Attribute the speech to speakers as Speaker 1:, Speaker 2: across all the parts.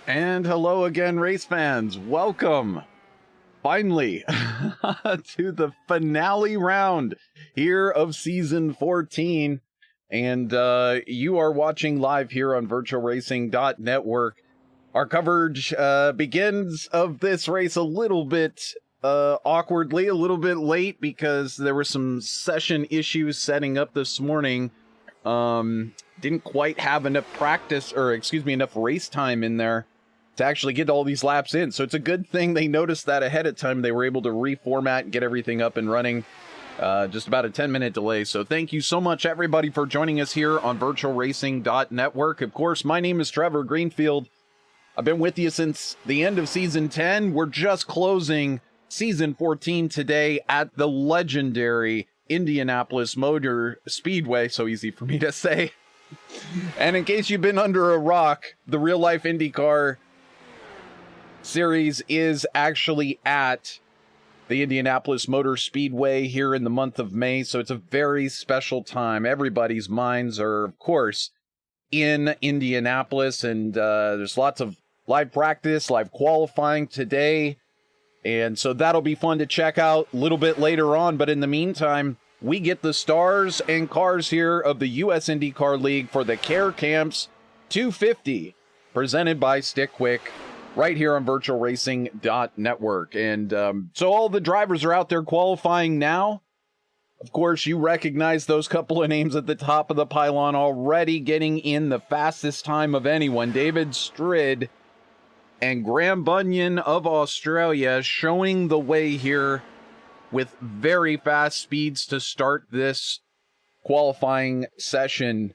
Speaker 1: And hello again, race fans. Welcome, finally, to the finale round here of Season 14. And you are watching live here on VirtualRacing.Network. Our coverage begins of this race a little bit awkwardly, a little bit late, because there were some session issues setting up this morning. Didn't quite have enough enough race time in there to actually get all these laps in. So it's a good thing they noticed that ahead of time. They were able to reformat and get everything up and running. Just about a 10-minute delay. So thank you so much, everybody, for joining us here on VirtualRacing.Network. Of course, my name is Trevor Greenfield. I've been with you since the end of Season 10. We're just closing Season 14 today at the legendary Indianapolis Motor Speedway. So easy for me to say. And in case you've been under a rock, the real-life IndyCar series is actually at the Indianapolis Motor Speedway here in the month of May, so it's a very special time. Everybody's minds are, of course, in Indianapolis, and there's lots of live practice, live qualifying today, and so that'll be fun to check out a little bit later on. But in the meantime, we get the stars and cars here of the US IndyCar League for the Care Camps 250, presented by Stick Quick, right here on VirtualRacing.Network. And so all the drivers are out there qualifying now. Of course, you recognize those couple of names at the top of the pylon already getting in the fastest time of anyone. David Strid and Graham Bunyan of Australia showing the way here with very fast speeds to start this qualifying session.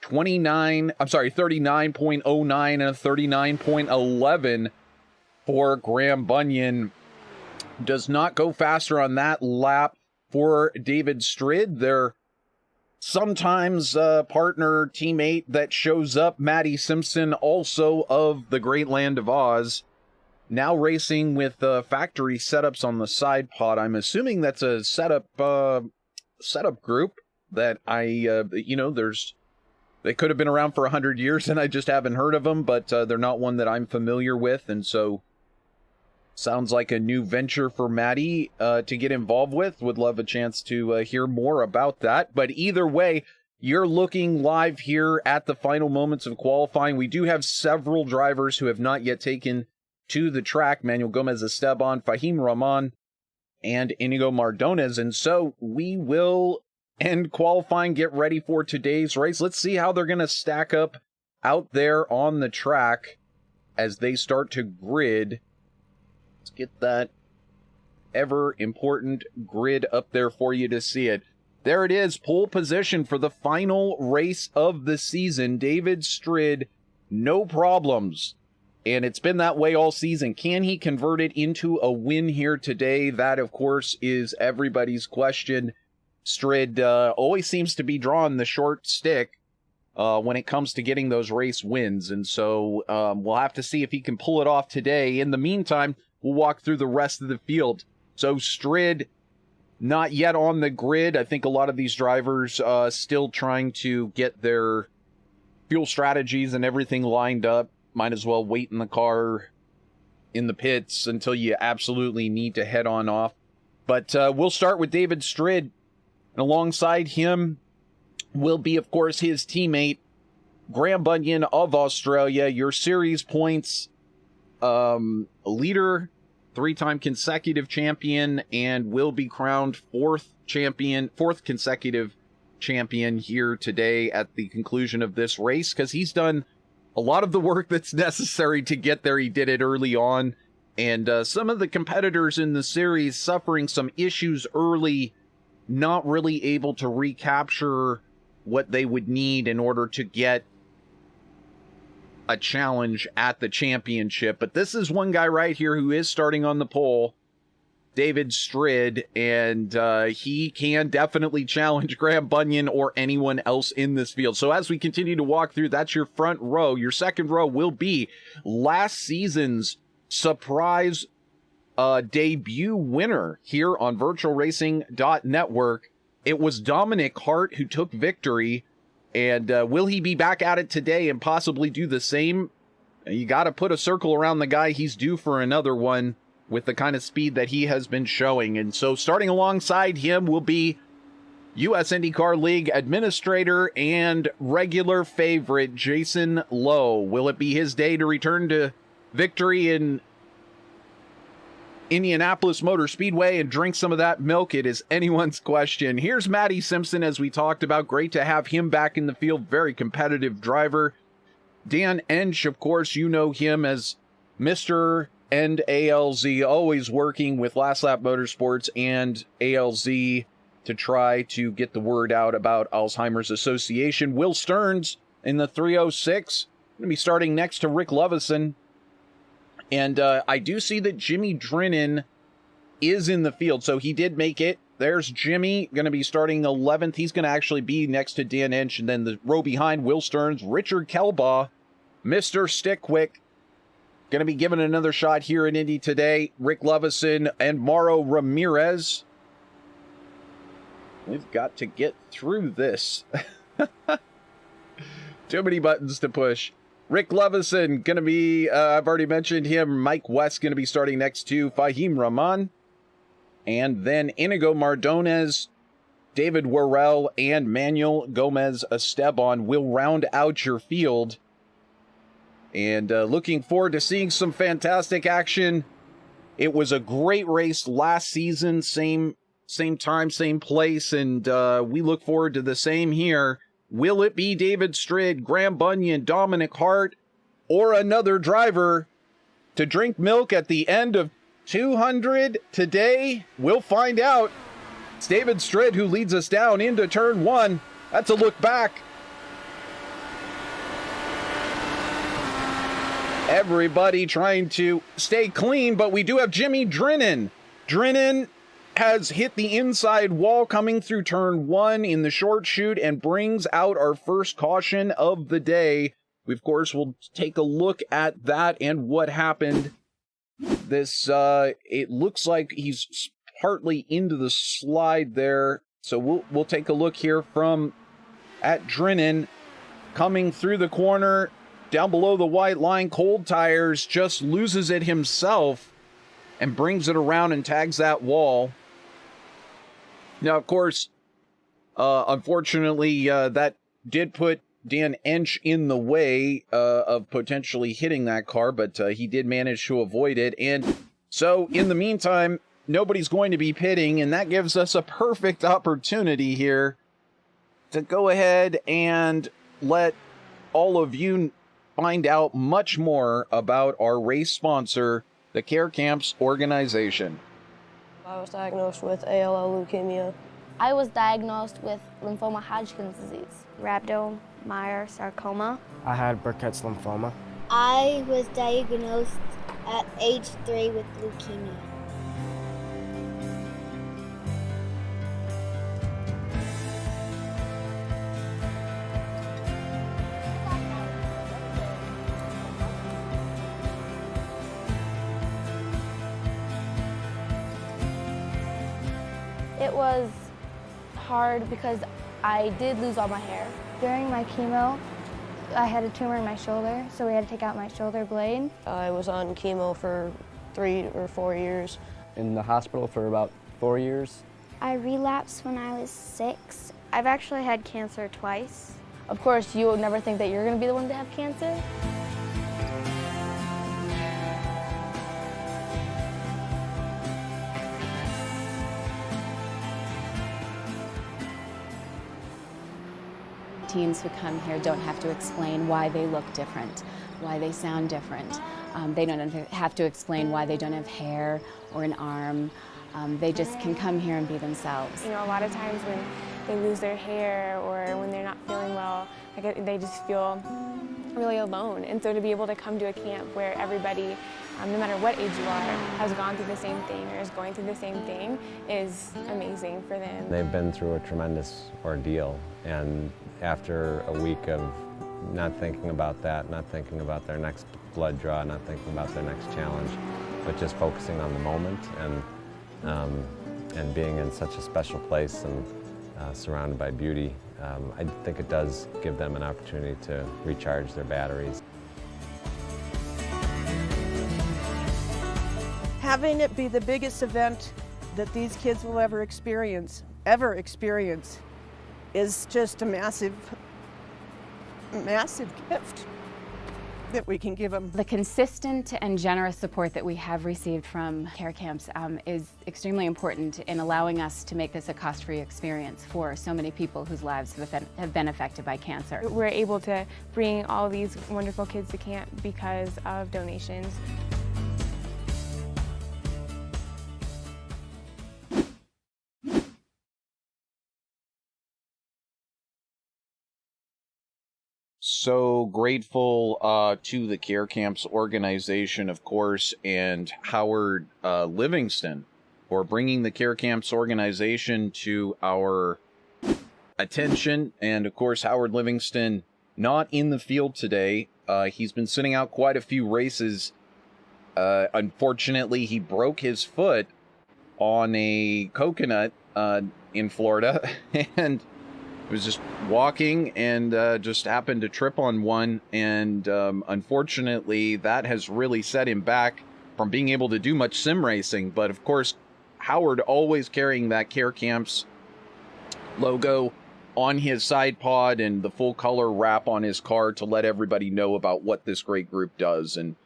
Speaker 1: 39.09 and a 39.11 for Graham Bunyan. Does not go faster on that lap for David Strid. Their sometimes partner teammate that shows up, Matty Simpson, also of the great land of Oz, now racing with factory setups on the side pod. I'm assuming that's a setup group that they could have been around for 100 years and I just haven't heard of them, but they're not one that I'm familiar with. And so sounds like a new venture for Maddie to get involved with. Would love a chance to hear more about that. But either way, you're looking live here at the final moments of qualifying. We do have several drivers who have not yet taken to the track. Manuel Gomez Esteban, Fahim Rahman, and Iñigo Mardones. And so we will end qualifying, get ready for today's race. Let's see how they're going to stack up out there on the track as they start to grid. Let's get that ever important grid up there for you to see it. There it is, pole position for the final race of the season. David Strid, no problems. And it's been that way all season. Can he convert it into a win here today? That, of course, is everybody's question. Strid always seems to be drawing the short stick when it comes to getting those race wins. And so we'll have to see if he can pull it off today. In the meantime, we'll walk through the rest of the field. So Strid, not yet on the grid. I think a lot of these drivers still trying to get their fuel strategies and everything lined up. Might as well wait in the car in the pits until you absolutely need to head on off. But we'll start with David Strid. And alongside him will be, of course, his teammate, Graham Bunyan of Australia, your series points leader, 3-time consecutive champion, and will be crowned fourth consecutive champion here today at the conclusion of this race, because he's done a lot of the work that's necessary to get there. He did it early on, and some of the competitors in the series suffering some issues early, not really able to recapture what they would need in order to get a challenge at the championship. But this is one guy right here who is starting on the pole, David Strid, and he can definitely challenge Graham Bunyan or anyone else in this field. So as we continue to walk through, that's your front row. Your second row will be last season's surprise debut winner here on VirtualRacing.Network. It was Dominic Hart who took victory, and will he be back at it today and possibly do the same? You got to put a circle around the guy. He's due for another one with the kind of speed that he has been showing. And so starting alongside him will be US IndyCar League administrator and regular favorite Jason Lowe. Will it be his day to return to victory in Indianapolis Motor Speedway and drink some of that milk? It is anyone's question. Here's Matty Simpson, as we talked about. Great to have him back in the field. Very competitive driver. Dan Ensch, of course, you know him as Mr. and ALZ, always working with Last Lap Motorsports and ALZ to try to get the word out about Alzheimer's Association. Will Stearns in the 306, going to be starting next to Rick Lovison. And I do see that Jimmy Drennan is in the field, so he did make it. There's Jimmy, going to be starting 11th. He's going to actually be next to Dan Ensch, and then the row behind, Will Stearns, Richard Kelbaugh, Mr. Stickwick, going to be given another shot here in Indy today. Rick Lovison and Mauro Ramirez. We've got to get through this. Too many buttons to push. Rick Lovison, going to be, I've already mentioned him. Mike West going to be starting next to Fahim Rahman. And then Iñigo Mardones, David Worrell, and Manuel Gomez Esteban will round out your field. And looking forward to seeing some fantastic action. It was a great race last season, same time, same place, and we look forward to the same here. Will it be David Strid, Graham Bunyan, Dominic Hart, or another driver to drink milk at the end of 200 today? We'll find out. It's David Strid who leads us down into turn one. That's a look back. Everybody trying to stay clean, but we do have Jimmy Drennan. Drennan has hit the inside wall coming through turn one in the short chute and brings out our first caution of the day. We, of course, will take a look at that and what happened. This, it looks like he's partly into the slide there. So we'll take a look here from at Drennan coming through the corner. Down below the white line, cold tires, just loses it himself and brings it around and tags that wall. Now, of course, unfortunately, that did put Dan Ensch in the way of potentially hitting that car, but he did manage to avoid it. And so, in the meantime, nobody's going to be pitting, and that gives us a perfect opportunity here to go ahead and let all of you find out much more about our race sponsor, the Care Camps organization.
Speaker 2: I was diagnosed with ALL leukemia.
Speaker 3: I was diagnosed with lymphoma Hodgkin's disease. Rhabdomyosarcoma.
Speaker 4: I had Burkitt's lymphoma.
Speaker 5: I was diagnosed at age 3 with leukemia.
Speaker 3: It was hard because I did lose all my hair.
Speaker 6: During my chemo, I had a tumor in my shoulder, so we had to take out my shoulder blade.
Speaker 2: I was on chemo for 3 or 4 years.
Speaker 4: In the hospital for about 4 years.
Speaker 5: I relapsed when I was 6.
Speaker 6: I've actually had cancer twice.
Speaker 3: Of course, you would never think that you're going to be the one to have cancer.
Speaker 7: Teens who come here don't have to explain why they look different, why they sound different. They don't have to explain why they don't have hair or an arm. They just can come here and be themselves.
Speaker 8: You know, a lot of times when they lose their hair or when they're not feeling well, like they just feel really alone. And so to be able to come to a camp where everybody, no matter what age you are, has gone through the same thing or is going through the same thing is amazing for them.
Speaker 9: They've been through a tremendous ordeal, and after a week of not thinking about that, not thinking about their next blood draw, not thinking about their next challenge, but just focusing on the moment and being in such a special place and surrounded by beauty, I think it does give them an opportunity to recharge their batteries.
Speaker 10: having it be the biggest event that these kids will ever experience, is just a massive, massive gift that we can give them.
Speaker 7: The consistent and generous support that we have received from care camps is extremely important in allowing us to make this a cost-free experience for so many people whose lives have been affected by cancer.
Speaker 8: We're able to bring all these wonderful kids to camp because of donations.
Speaker 1: So grateful to the Care Camps organization, of course, and Howard Livingston for bringing the Care Camps organization to our attention. And of course, Howard Livingston not in the field today. He's been sitting out quite a few races. Unfortunately, he broke his foot on a coconut in Florida, and was just walking and just happened to trip on one, and unfortunately that has really set him back from being able to do much sim racing. But of course, Howard always carrying that Care Camps logo on his side pod and the full color wrap on his car to let everybody know about what this great group does. And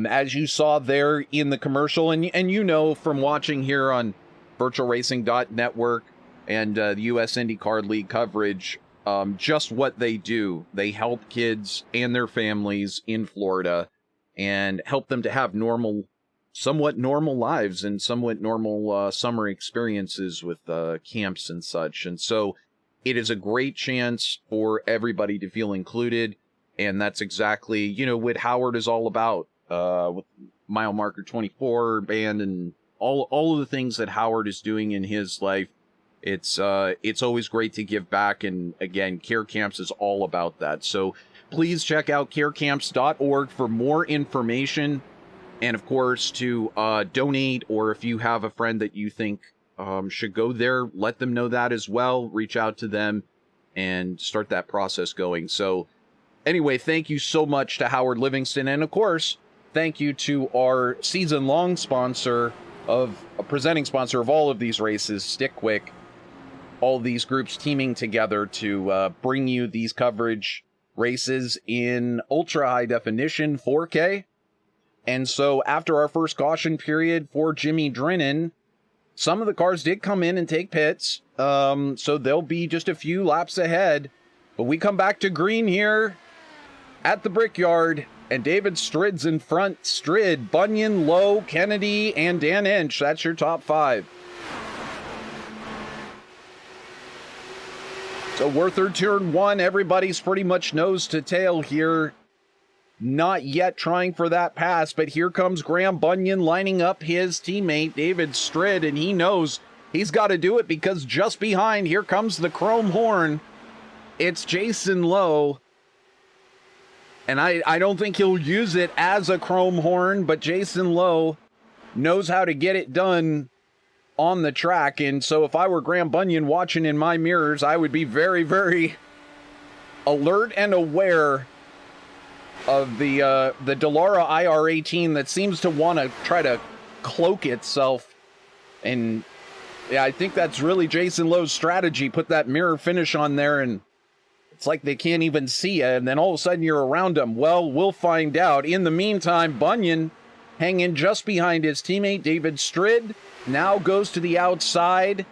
Speaker 1: as you saw there in the commercial, and you know from watching here on VirtualRacing.Network and the US IndyCar League coverage, just what they do. They help kids and their families in Florida and help them to have somewhat normal lives and somewhat normal summer experiences with camps and such. And so it is a great chance for everybody to feel included, and that's exactly, you know, what Howard is all about, with Mile Marker 24 band and all of the things that Howard is doing in his life. It's always great to give back, and again, Care Camps is all about that. So please check out carecamps.org for more information, and of course to donate, or if you have a friend that you think should go there, let them know that as well. Reach out to them and start that process going. So anyway, thank you so much to Howard Livingston, and of course, thank you to our season-long presenting sponsor of all of these races, Stick Quick. All these groups teaming together to bring you these coverage races in ultra high definition 4K. And so after our first caution period for Jimmy Drennan, some of the cars did come in and take pits. So they'll be just a few laps ahead. But we come back to green here at the Brickyard, and David Strid's in front. Strid, Bunyan, Lowe, Kennedy, and Dan Ensch. That's your top 5. So we're through turn 1. Everybody's pretty much nose to tail here. Not yet trying for that pass, but here comes Graham Bunyan lining up his teammate, David Strid, and he knows he's got to do it because just behind, here comes the chrome horn. It's Jason Lowe. And I don't think he'll use it as a chrome horn, but Jason Lowe knows how to get it done on the track. And so if I were Graham Bunyan watching in my mirrors, I would be very, very alert and aware of the Dallara IR-18 that seems to want to try to cloak itself. And yeah, I think that's really Jason Lowe's strategy. Put that mirror finish on there, and it's like they can't even see you, and then all of a sudden you're around them. Well, we'll find out. In the meantime, Bunyan hanging just behind his teammate, David Strid, now goes to the outside.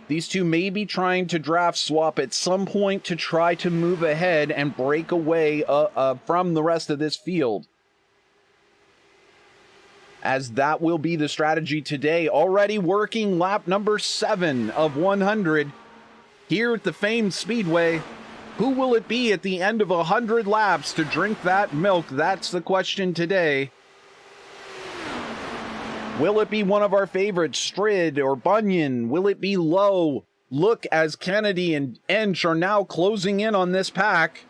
Speaker 1: These two may be trying to draft swap at some point to try to move ahead and break away from the rest of this field, as that will be the strategy today. Already working lap number 7 of 100 here at the famed Speedway. Who will it be at the end of 100 laps to drink that milk? That's the question today. Will it be one of our favorites, Strid or Bunyan? Will it be Lowe? Look, as Kennedy and Ensch are now closing in on this pack.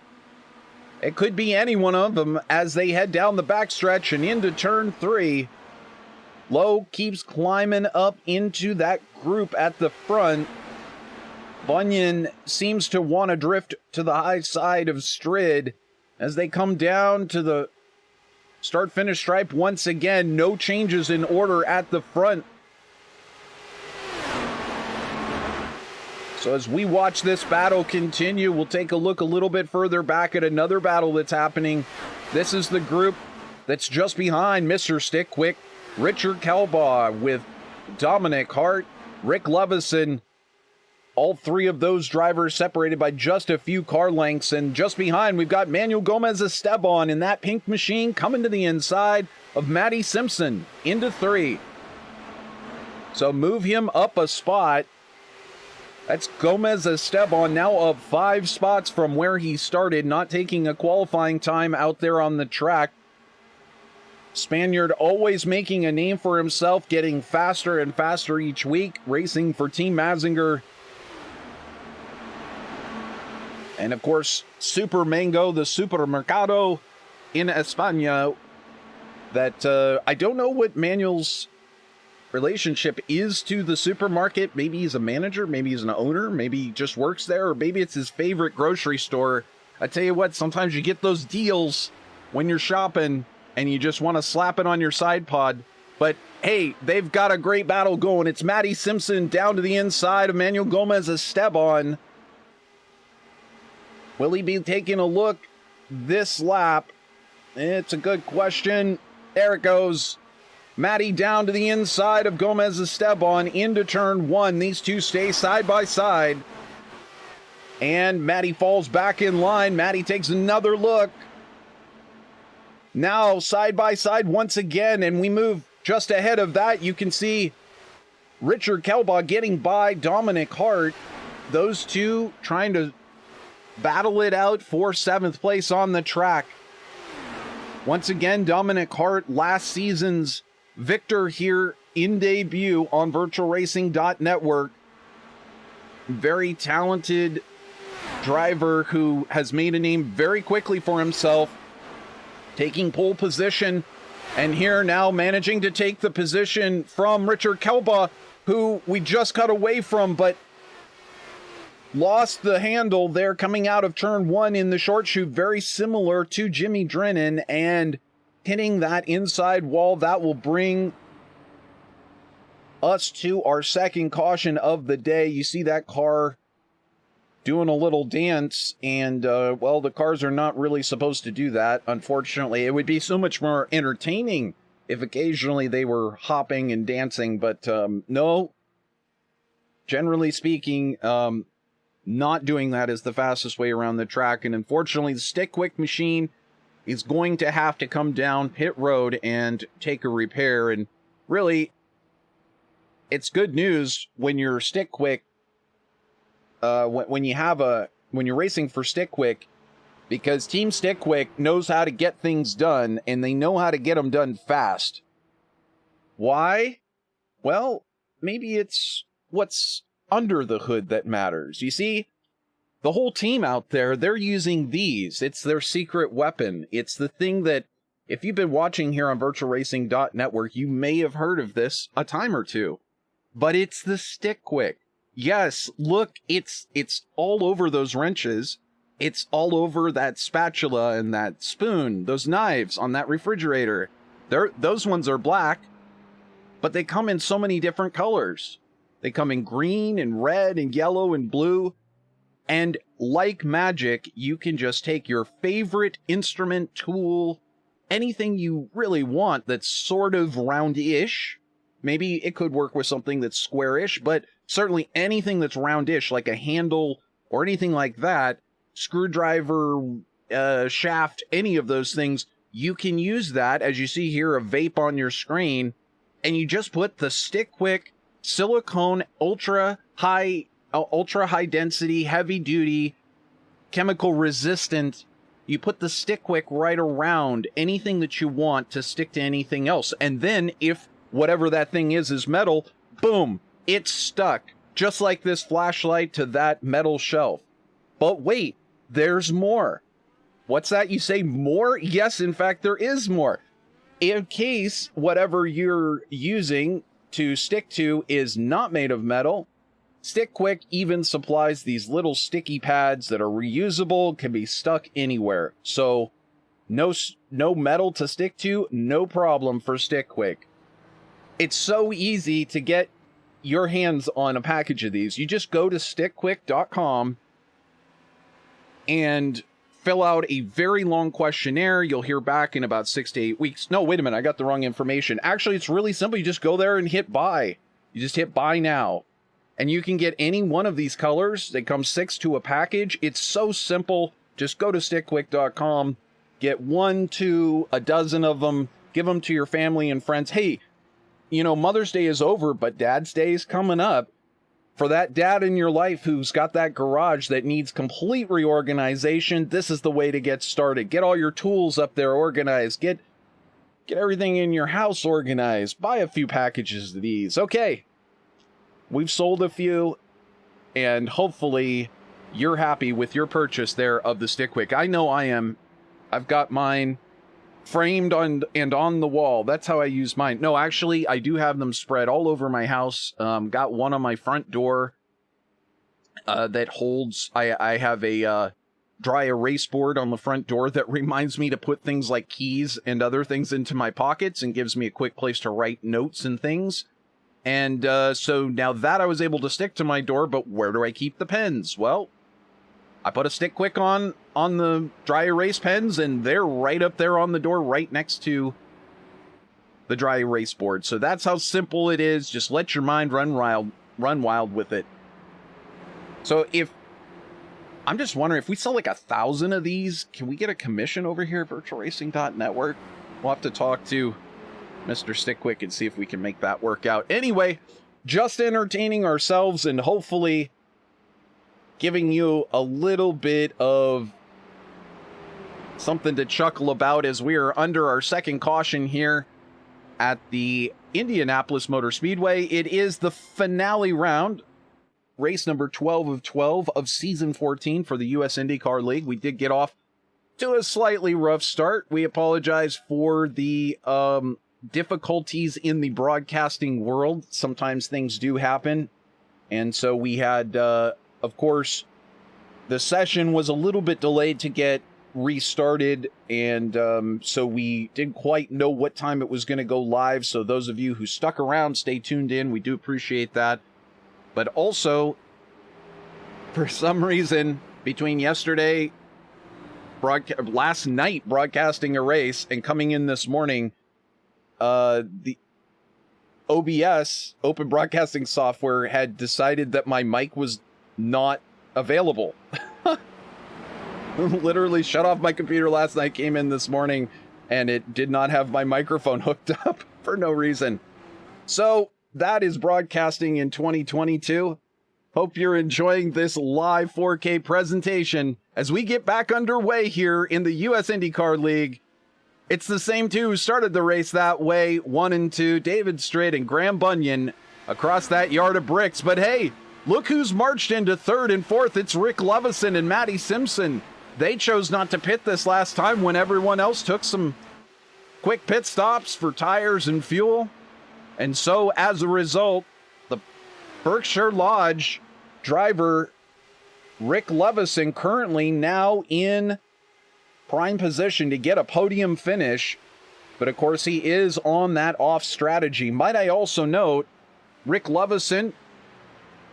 Speaker 1: It could be any one of them as they head down the backstretch and into turn 3. Lowe keeps climbing up into that group at the front. Bunyan seems to want to drift to the high side of Strid as they come down to the start-finish stripe once again. No changes in order at the front. So as we watch this battle continue, we'll take a look a little bit further back at another battle that's happening. This is the group that's just behind Mr. Stick Quick, Richard Kelbaugh with Dominic Hart, Rick Lovison. All three of those drivers separated by just a few car lengths. And just behind, we've got Manuel Gomez-Esteban in that pink machine coming to the inside of Matty Simpson into 3. So move him up a spot. That's Gomez-Esteban now up 5 spots from where he started, not taking a qualifying time out there on the track. Spaniard always making a name for himself, getting faster and faster each week, racing for Team Mazinger. And of course, Super Mango, the Supermercado in España. That I don't know what Manuel's relationship is to the supermarket. Maybe he's a manager, maybe he's an owner, maybe he just works there, or maybe it's his favorite grocery store. I tell you what, sometimes you get those deals when you're shopping and you just want to slap it on your side pod. But hey, they've got a great battle going. It's Matty Simpson down to the inside of Manuel Gomez-Esteban. Will he be taking a look this lap? It's a good question. There it goes. Matty down to the inside of Gomez-Esteban into turn 1. These two stay side by side. And Matty falls back in line. Matty takes another look. Now side by side once again. And we move just ahead of that. You can see Richard Kelbaugh getting by Dominic Hart. Those two trying to battle it out for 7th place on the track. Once again, Dominic Hart, last season's victor here in debut on VirtualRacing.Network. Very talented driver who has made a name very quickly for himself, taking pole position, and here now managing to take the position from Richard Kelbaugh, who we just cut away from, but lost the handle there coming out of turn 1 in the short chute, very similar to Jimmy Drennan, and hitting that inside wall. That will bring us to our second caution of the day. You see that car doing a little dance, and well, the cars are not really supposed to do that, unfortunately. It would be so much more entertaining if occasionally they were hopping and dancing, but no, generally speaking, not doing that is the fastest way around the track. And unfortunately, the Stick Quick machine is going to have to come down pit road and take a repair. And really, it's good news when you're Stick Quick, when you're racing for Stick Quick, because Team Stick Quick knows how to get things done, and they know how to get them done fast. Why? Well, maybe it's what's under the hood that matters. You see, the whole team out there, they're using these. It's their secret weapon. It's the thing that, if you've been watching here on VirtualRacing.Network, you may have heard of this a time or two. But it's the Stick Quick. Yes, look, it's all over those wrenches. It's all over that spatula and that spoon, those knives on that refrigerator. Those ones are black, but they come in so many different colors. They come in green and red and yellow and blue. And like magic, you can just take your favorite instrument, tool, anything you really want that's sort of round-ish. Maybe it could work with something that's square-ish, but certainly anything that's round-ish, like a handle or anything like that, screwdriver, shaft, any of those things, you can use that, as you see here, a vape on your screen, and you just put the Stick Quick silicone ultra high density, heavy duty, chemical resistant. You put the Stick Quick right around anything that you want to stick to anything else. And then if whatever that thing is metal, boom, it's stuck. Just like this flashlight to that metal shelf. But wait, there's more. What's that? You say more? Yes, in fact, there is more. In case whatever you're using to stick to is not made of metal, Stick Quick even supplies these little sticky pads that are reusable, can be stuck anywhere. So No metal to stick to, no problem for Stick Quick. It's so easy to get your hands on a package of these. You just go to stickquick.com and fill out a very long questionnaire. You'll hear back in about 6 to 8 weeks. No, wait a minute, I got the wrong information. Actually, it's really simple. You just go there and hit buy. You just hit buy now. And you can get any one of these colors. They come 6 to a package. It's so simple. Just go to stickquick.com, get 1 to a dozen of them, give them to your family and friends. Hey, you know, Mother's Day is over, but Dad's Day is coming up. For that dad in your life who's got that garage that needs complete reorganization, this is the way to get started. Get all your tools up there organized. Get everything in your house organized. Buy a few packages of these. Okay. We've sold a few, and hopefully you're happy with your purchase there of the Stick Quick. I know I am. I've got mine framed on the wall. That's how I use mine. No, actually, I do have them spread all over my house. Got one on my front door that holds... I have a dry erase board on the front door that reminds me to put things like keys and other things into my pockets and gives me a quick place to write notes and things. And so now that I was able to stick to my door, but where do I keep the pens? Well, I put a Stick Quick on the dry erase pens, and they're right up there on the door, right next to the dry erase board. So that's how simple it is. Just let your mind run wild with it. So I'm just wondering, if we sell like 1,000 of these, can we get a commission over here at VirtualRacing.Network? We'll have to talk to Mr. Stick Quick and see if we can make that work out. Anyway, just entertaining ourselves and hopefully giving you a little bit of something to chuckle about as we are under our second caution here at the Indianapolis Motor Speedway. It is the finale round, race number 12 of 12 of season 14 for the US IndyCar League. We did get off to a slightly rough start. We apologize for the difficulties in the broadcasting world. Sometimes things do happen. And so we had, of course, the session was a little bit delayed to get restarted. And so we didn't quite know what time it was going to go live. So those of you who stuck around, stay tuned in. We do appreciate that. But also, for some reason, between yesterday, last night broadcasting a race, and coming in this morning, the OBS, Open Broadcasting Software, had decided that my mic was not available. Literally shut off my computer last night, came in this morning, and it did not have my microphone hooked up for no reason. So that is broadcasting in 2022. Hope you're enjoying this live 4K presentation as we get back underway here in the US IndyCar League. It's the same two who started the race that way, 1 and 2, David Stritt and Graham Bunyan across that yard of bricks. But hey, look who's marched into 3rd and 4th. It's Rick Lovison and Matty Simpson. They chose not to pit this last time when everyone else took some quick pit stops for tires and fuel. And so, as a result, the Berkshire Lodge driver, Rick Lovison, currently now in prime position to get a podium finish. But, of course, he is on that off strategy. Might I also note, Rick Lovison,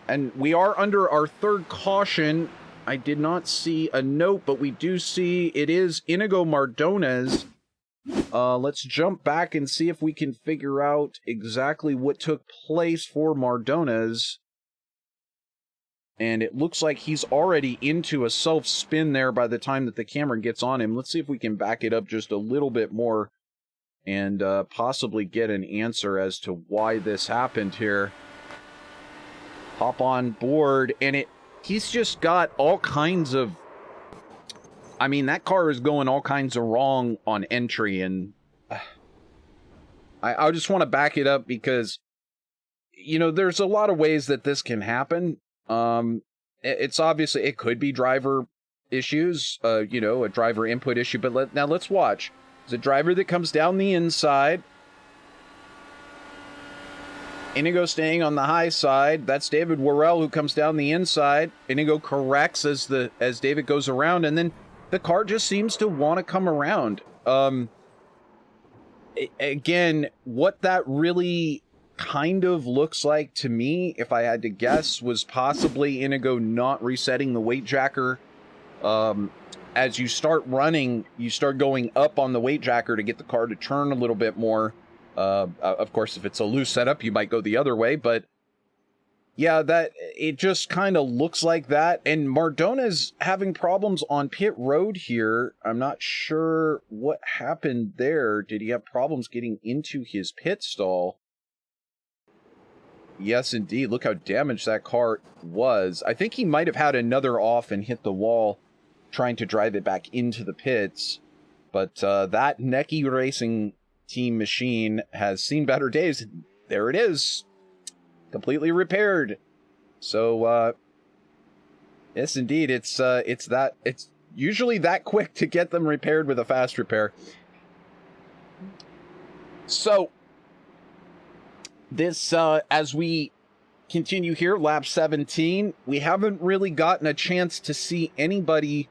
Speaker 1: and we are under our third caution. I did not see a note, but we do see it is Iñigo Mardones. Let's jump back and see if we can figure out exactly what took place for Mardones. And it looks like he's already into a self-spin there by the time that the camera gets on him. Let's see if we can back it up just a little bit more and possibly get an answer as to why this happened here. Hop on board, and he's just got all kinds of... I mean, that car is going all kinds of wrong on entry, and I just want to back it up because, you know, there's a lot of ways that this can happen. It's obviously, it could be driver issues, you know, a driver input issue, but now let's watch. There's a driver that comes down the inside. Iñigo staying on the high side. That's David Worrell who comes down the inside. Iñigo corrects as David goes around, and then the car just seems to want to come around. Again, what that really kind of looks like to me, if I had to guess, was possibly Iñigo not resetting the weight jacker. As you start running, you start going up on the weight jacker to get the car to turn a little bit more. Of course, if it's a loose setup, you might go the other way, but yeah, that it just kind of looks like that. And Mardones having problems on pit road here. I'm not sure what happened there. Did he have problems getting into his pit stall? Yes, indeed. Look how damaged that car was. I think he might have had another off and hit the wall trying to drive it back into the pits. But that Necky Racing Team machine has seen better days. There it is. Completely repaired. So, yes, indeed. It's usually that quick to get them repaired with a fast repair. So, this, as we continue here, lap 17, we haven't really gotten a chance to see anybody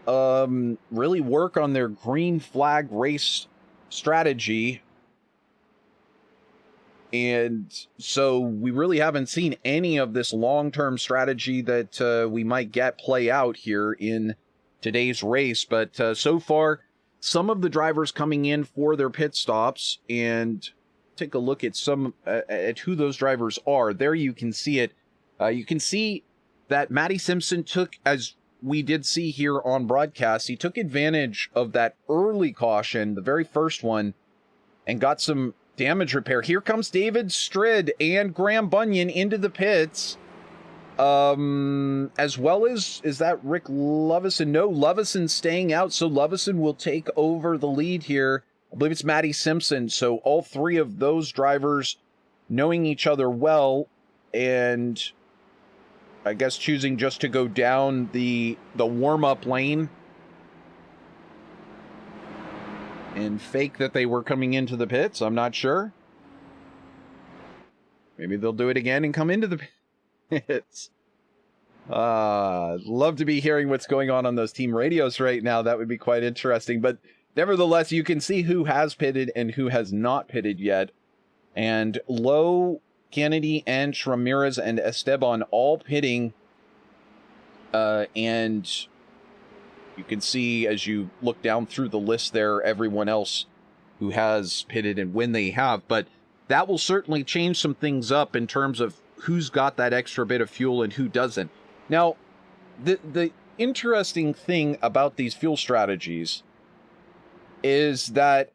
Speaker 1: really work on their green flag race strategy. And so we really haven't seen any of this long-term strategy that we might get play out here in today's race. But so far, some of the drivers coming in for their pit stops, and take a look at some at who those drivers are. There you can see it. You can see that Matty Simpson took, as we did see here on broadcast, he took advantage of that early caution, the very first one, and got some damage repair. Here comes David Strid and Graham Bunyan into the pits. As well as, is that Rick Lovison? No, Lovison staying out, so Lovison will take over the lead here. I believe it's Matty Simpson. So all three of those drivers knowing each other well, and I guess choosing just to go down the warm-up lane and fake that they were coming into the pits. I'm not sure. Maybe they'll do it again and come into the pits. Love to be hearing what's going on those team radios right now. That would be quite interesting. But nevertheless, you can see who has pitted and who has not pitted yet. And Lowe, Kennedy, Ensch, Ramirez, and Esteban all pitting. And you can see, as you look down through the list there, everyone else who has pitted and when they have. But that will certainly change some things up in terms of who's got that extra bit of fuel and who doesn't. Now, the interesting thing about these fuel strategies is that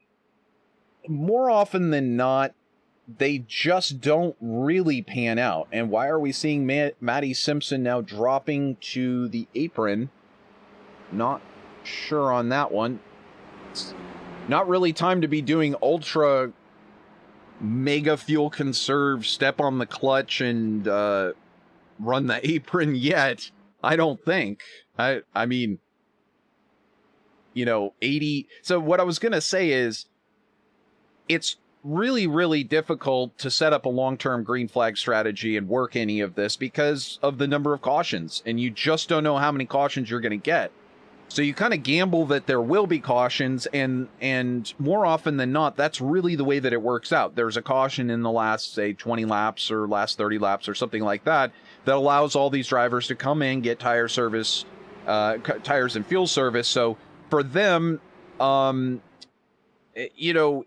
Speaker 1: more often than not, they just don't really pan out. And why are we seeing Matty Simpson now dropping to the apron? Not sure on that one. It's not really time to be doing ultra mega fuel conserve, step on the clutch and run the apron yet. I don't think. I mean, you know, 80. So what I was going to say is it's really, really difficult to set up a long-term green flag strategy and work any of this because of the number of cautions, and you just don't know how many cautions you're going to get. So you kind of gamble that there will be cautions, and more often than not, that's really the way that it works out. There's a caution in the last, say, 20 laps or last 30 laps or something like that that allows all these drivers to come in, get tire service, tires and fuel service. So for them, you know,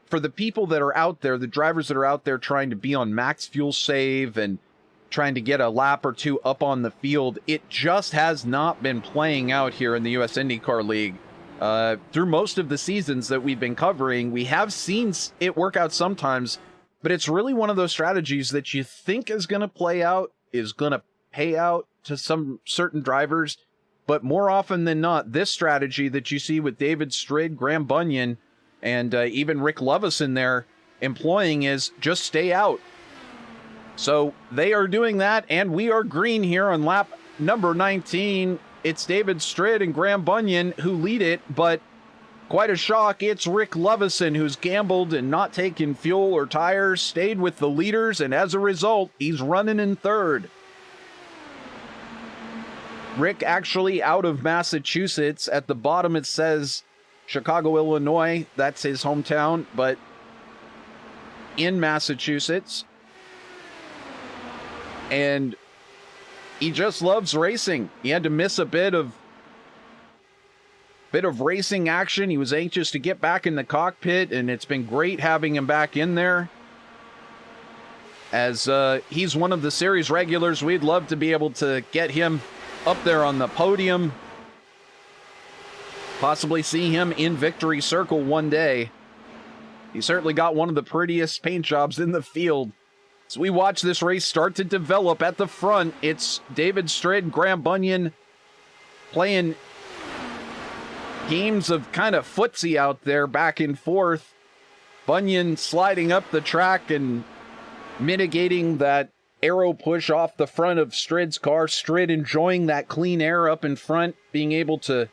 Speaker 1: for the people that are out there, the drivers that are out there trying to be on max fuel save and trying to get a lap or two up on the field, it just has not been playing out here in the US IndyCar League. Through most of the seasons that we've been covering, we have seen it work out sometimes, but it's really one of those strategies that you think is going to play out, is going to pay out to some certain drivers, but more often than not, this strategy that you see with David Strid, Graham Bunyan, and even Rick Lovison there employing is just stay out. So they are doing that, and we are green here on lap number 19. It's David Strid and Graham Bunyan who lead it, but quite a shock. It's Rick Lovison who's gambled and not taken fuel or tires, stayed with the leaders, and as a result, he's running in third. Rick actually out of Massachusetts. At the bottom it says Chicago, Illinois. That's his hometown, but in Massachusetts. And he just loves racing. He had to miss a bit of racing action. He was anxious to get back in the cockpit, and it's been great having him back in there. As he's one of the series regulars, we'd love to be able to get him up there on the podium. Possibly see him in Victory Circle one day. He certainly got one of the prettiest paint jobs in the field. So we watch this race start to develop at the front. It's David Stridd and Graham Bunyan playing games of kind of footsie out there, back and forth. Bunyan sliding up the track and mitigating that aero push off the front of Stridd's car. Stridd enjoying that clean air up in front, being able to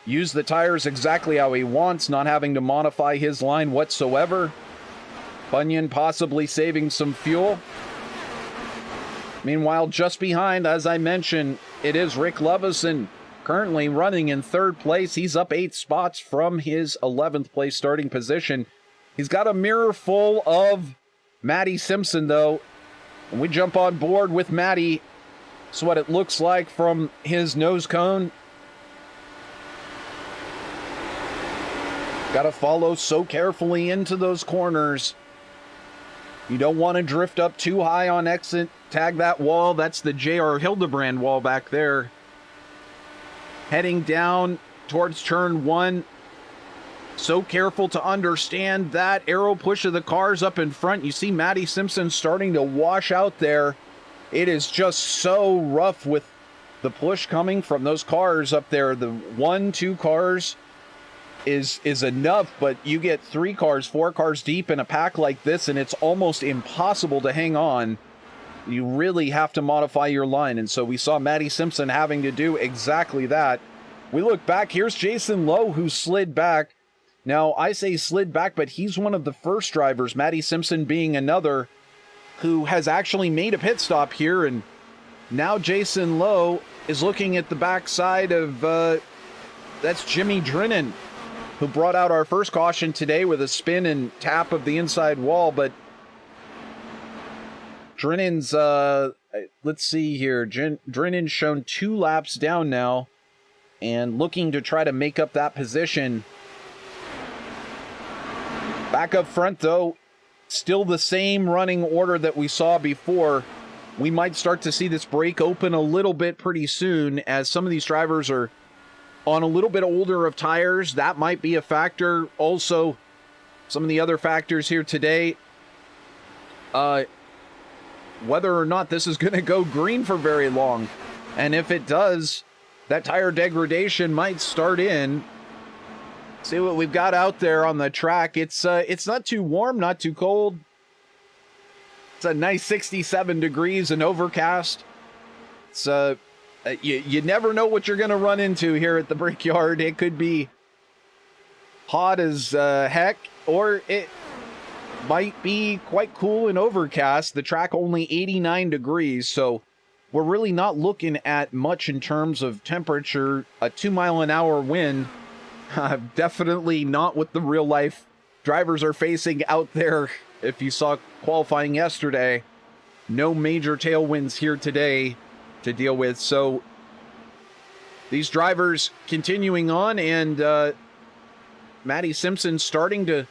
Speaker 1: use the tires exactly how he wants, not having to modify his line whatsoever. Bunyan possibly saving some fuel. Meanwhile, just behind, as I mentioned, it is Rick Lovison, currently running in third place. He's up 8 spots from his 11th place starting position. He's got a mirror full of Matty Simpson, though. And we jump on board with Matty. That's what it looks like from his nose cone. Got to follow so carefully into those corners. You don't want to drift up too high on exit. Tag that wall. That's the J.R. Hildebrand wall back there. Heading down towards turn 1. So careful to understand that aero push of the cars up in front. You see Matty Simpson starting to wash out there. It is just so rough with the push coming from those cars up there. The 1-2 cars is enough, but you get 3 cars, 4 cars deep in a pack like this, and it's almost impossible to hang on. You really have to modify your line, and so we saw Matty Simpson having to do exactly that. We look back, here's Jason Lowe, who slid back. Now, I say slid back, but he's one of the first drivers, Matty Simpson being another, who has actually made a pit stop here, and now Jason Lowe is looking at the backside of, that's Jimmy Drennan, who brought out our first caution today with a spin and tap of the inside wall, but Drennan's, let's see here, Drennan's shown 2 laps down now, and looking to try to make up that position. Back up front, though, still the same running order that we saw before. We might start to see this break open a little bit pretty soon, as some of these drivers are on a little bit older of tires. That might be a factor. Also, some of the other factors here today, whether or not this is going to go green for very long. And if it does, that tire degradation might start in. See what we've got out there on the track. It's not too warm, not too cold. It's a nice 67 degrees and overcast. It's you never know what you're going to run into here at the Brickyard. It could be hot as heck, or it might be quite cool and overcast. The track only 89 degrees, so we're really not looking at much in terms of temperature. A 2-mile-an-hour wind, definitely not what the real-life drivers are facing out there. If you saw qualifying yesterday, no major tailwinds here today to deal with. So these drivers continuing on, and Matty Simpson starting to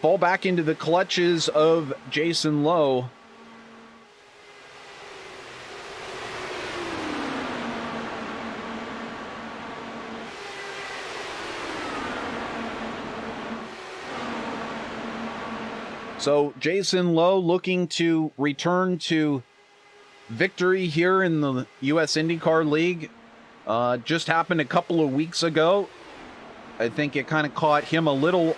Speaker 1: fall back into the clutches of Jason Lowe. So Jason Lowe looking to return to victory here in the US IndyCar League. Just happened a couple of weeks ago. I think it kind of caught him a little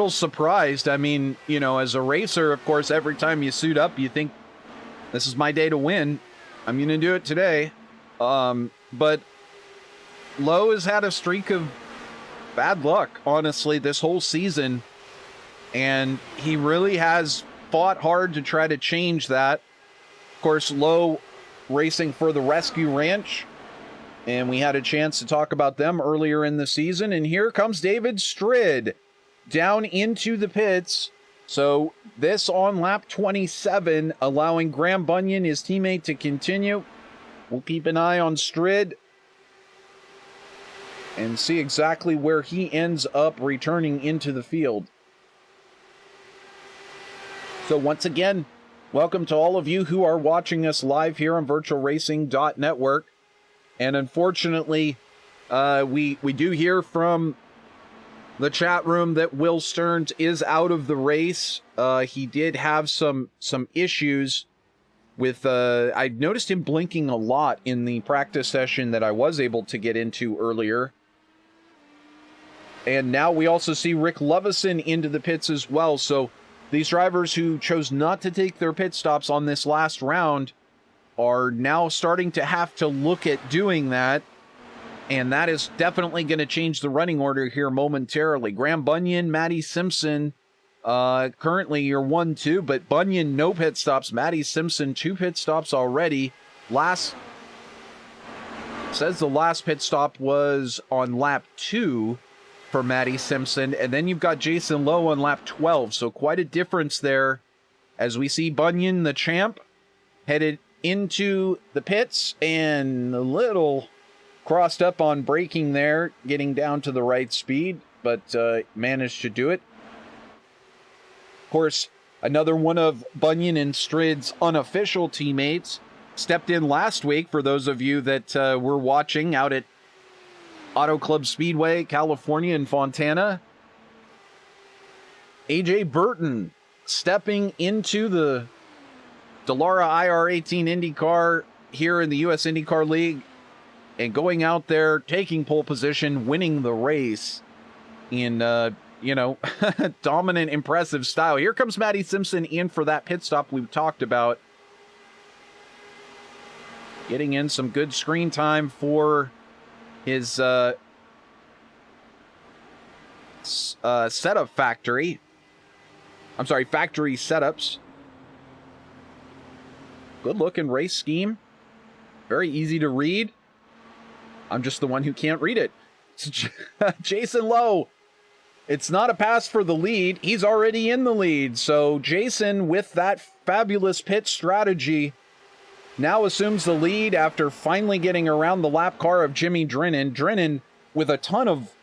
Speaker 1: surprised. I mean, you know, as a racer, of course, every time you suit up, you think, this is my day to win. I'm going to do it today. But Lowe has had a streak of bad luck, honestly, this whole season. And he really has fought hard to try to change that. Of course, Lowe racing for the Rescue Ranch. and we had a chance to talk about them earlier in the season. And here comes David Strid down into the pits. So this on lap 27, allowing Graham Bunyan, his teammate, to continue. We'll keep an eye on Strid and see exactly where he ends up returning into the field. So once again, welcome to all of you who are watching us live here on VirtualRacing.Network. And unfortunately, we do hear from the chat room that Will Stearns is out of the race. He did have some issues with, I noticed him blinking a lot in the practice session that I was able to get into earlier. And now we also see Rick Lovison into the pits as well. So these drivers who chose not to take their pit stops on this last round are now starting to have to look at doing that. And that is definitely going to change the running order here momentarily. Graham Bunyan, Matty Simpson, currently you're 1-2, but Bunyan, no pit stops. Matty Simpson, 2 pit stops already. Says the last pit stop was on lap 2 for Matty Simpson. And then you've got Jason Lowe on lap 12. So quite a difference there as we see Bunyan, the champ, headed into the pits and a little crossed up on braking there, getting down to the right speed, but managed to do it. Of course, another one of Bunyan and Strid's unofficial teammates stepped in last week, for those of you that were watching out at Auto Club Speedway, California in Fontana. AJ Burton stepping into the Dallara IR-18 IndyCar here in the US IndyCar League and going out there, taking pole position, winning the race in, dominant, impressive style. Here comes Matty Simpson in for that pit stop we've talked about. Getting in some good screen time for his setup factory. I'm sorry, factory setups. Good looking race scheme. Very easy to read. I'm just the one who can't read it. Jason Lowe. It's not a pass for the lead. He's already in the lead. So Jason, with that fabulous pit strategy, now assumes the lead after finally getting around the lap car of Jimmy Drennan. Drennan, with a ton of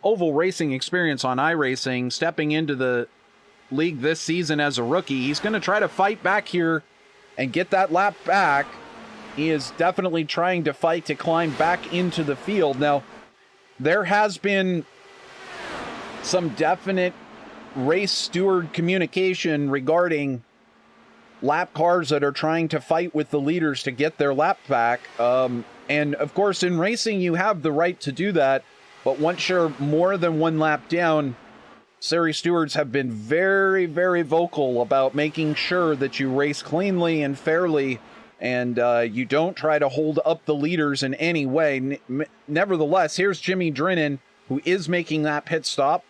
Speaker 1: oval racing experience on iRacing, stepping into the league this season as a rookie. He's going to try to fight back here and get that lap back. He is definitely trying to fight to climb back into the field. Now, there has been some definite race steward communication regarding lap cars that are trying to fight with the leaders to get their lap back. And of course, in racing, you have the right to do that. But once you're more than one lap down, series stewards have been very, very vocal about making sure that you race cleanly and fairly, and you don't try to hold up the leaders in any way. Nevertheless, here's Jimmy Drennan, who is making that pit stop.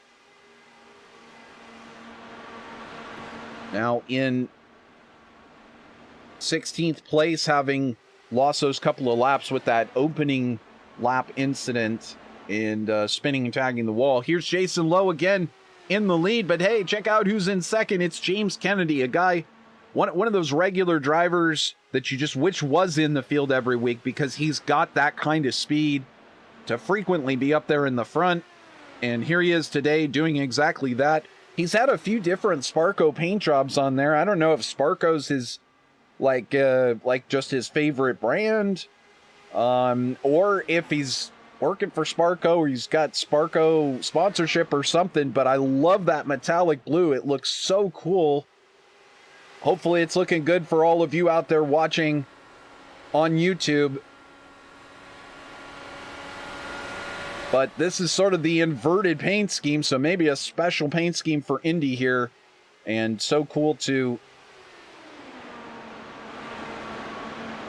Speaker 1: Now in 16th place, having lost those couple of laps with that opening lap incident and spinning and tagging the wall. Here's Jason Lowe again in the lead, but hey, check out who's in second. It's James Kennedy, a guy, one of those regular drivers that you just wish was in the field every week, because he's got that kind of speed to frequently be up there in the front. And here he is today doing exactly that. He's had a few different Sparco paint jobs on there. I don't know if Sparco's his like just his favorite brand, or if he's working for Sparco or he's got Sparco sponsorship or something. But I love that metallic blue. It looks so cool. Hopefully it's looking good for all of you out there watching on YouTube. But this is sort of the inverted paint scheme, so maybe a special paint scheme for Indy here. And so cool to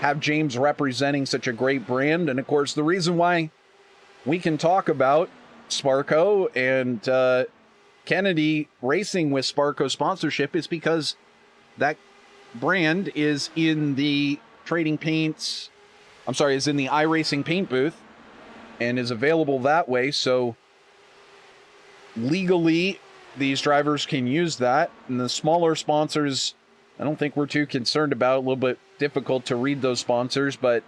Speaker 1: have James representing such a great brand. And of course, the reason why we can talk about Sparco and Kennedy racing with Sparco sponsorship is because that brand is in the is in the iRacing paint booth and is available that way. So legally, these drivers can use that. And the smaller sponsors, I don't think we're too concerned about. A little bit difficult to read those sponsors, but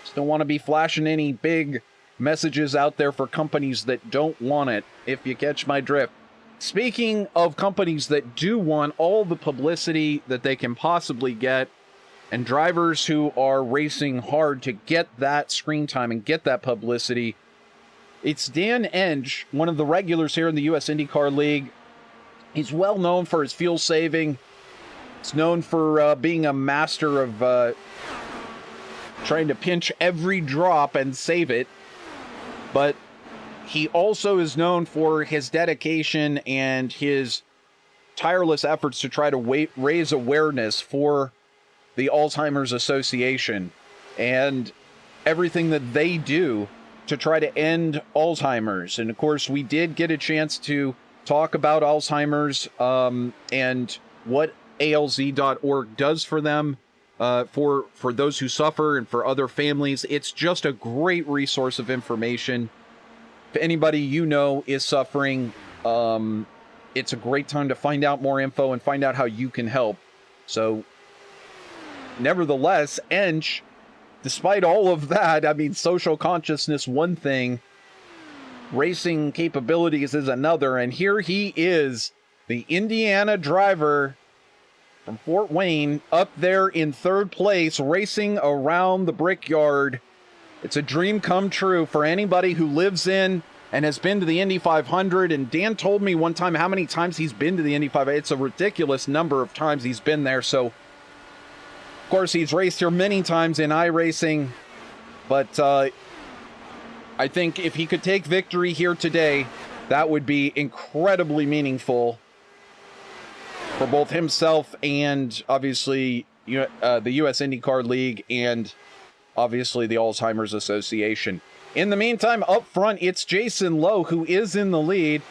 Speaker 1: just don't want to be flashing any big messages out there for companies that don't want it, if you catch my drift. Speaking of companies that do want all the publicity that they can possibly get, and drivers who are racing hard to get that screen time and get that publicity, it's Dan Ensch, one of the regulars here in the US IndyCar League. He's well known for his fuel saving. He's known for being a master of trying to pinch every drop and save it. But he also is known for his dedication and his tireless efforts to try to raise awareness for the Alzheimer's Association and everything that they do to try to end Alzheimer's. And of course, we did get a chance to talk about Alzheimer's and what ALZ.org does for them, for those who suffer and for other families. It's just a great resource of information. If anybody you know is suffering, it's a great time to find out more info and find out how you can help. So, nevertheless, Ensch, despite all of that, I mean, social consciousness, one thing, racing capabilities is another, and here he is, the Indiana driver from Fort Wayne, up there in third place, racing around the Brickyard. It's a dream come true for anybody who lives in and has been to the Indy 500, and Dan told me one time how many times he's been to the Indy 500. It's a ridiculous number of times he's been there, so of course he's raced here many times in iRacing, but I think if he could take victory here today, that would be incredibly meaningful for both himself and obviously the US IndyCar League and obviously the Alzheimer's Association. In the meantime, up front, it's Jason Lowe who is in the lead,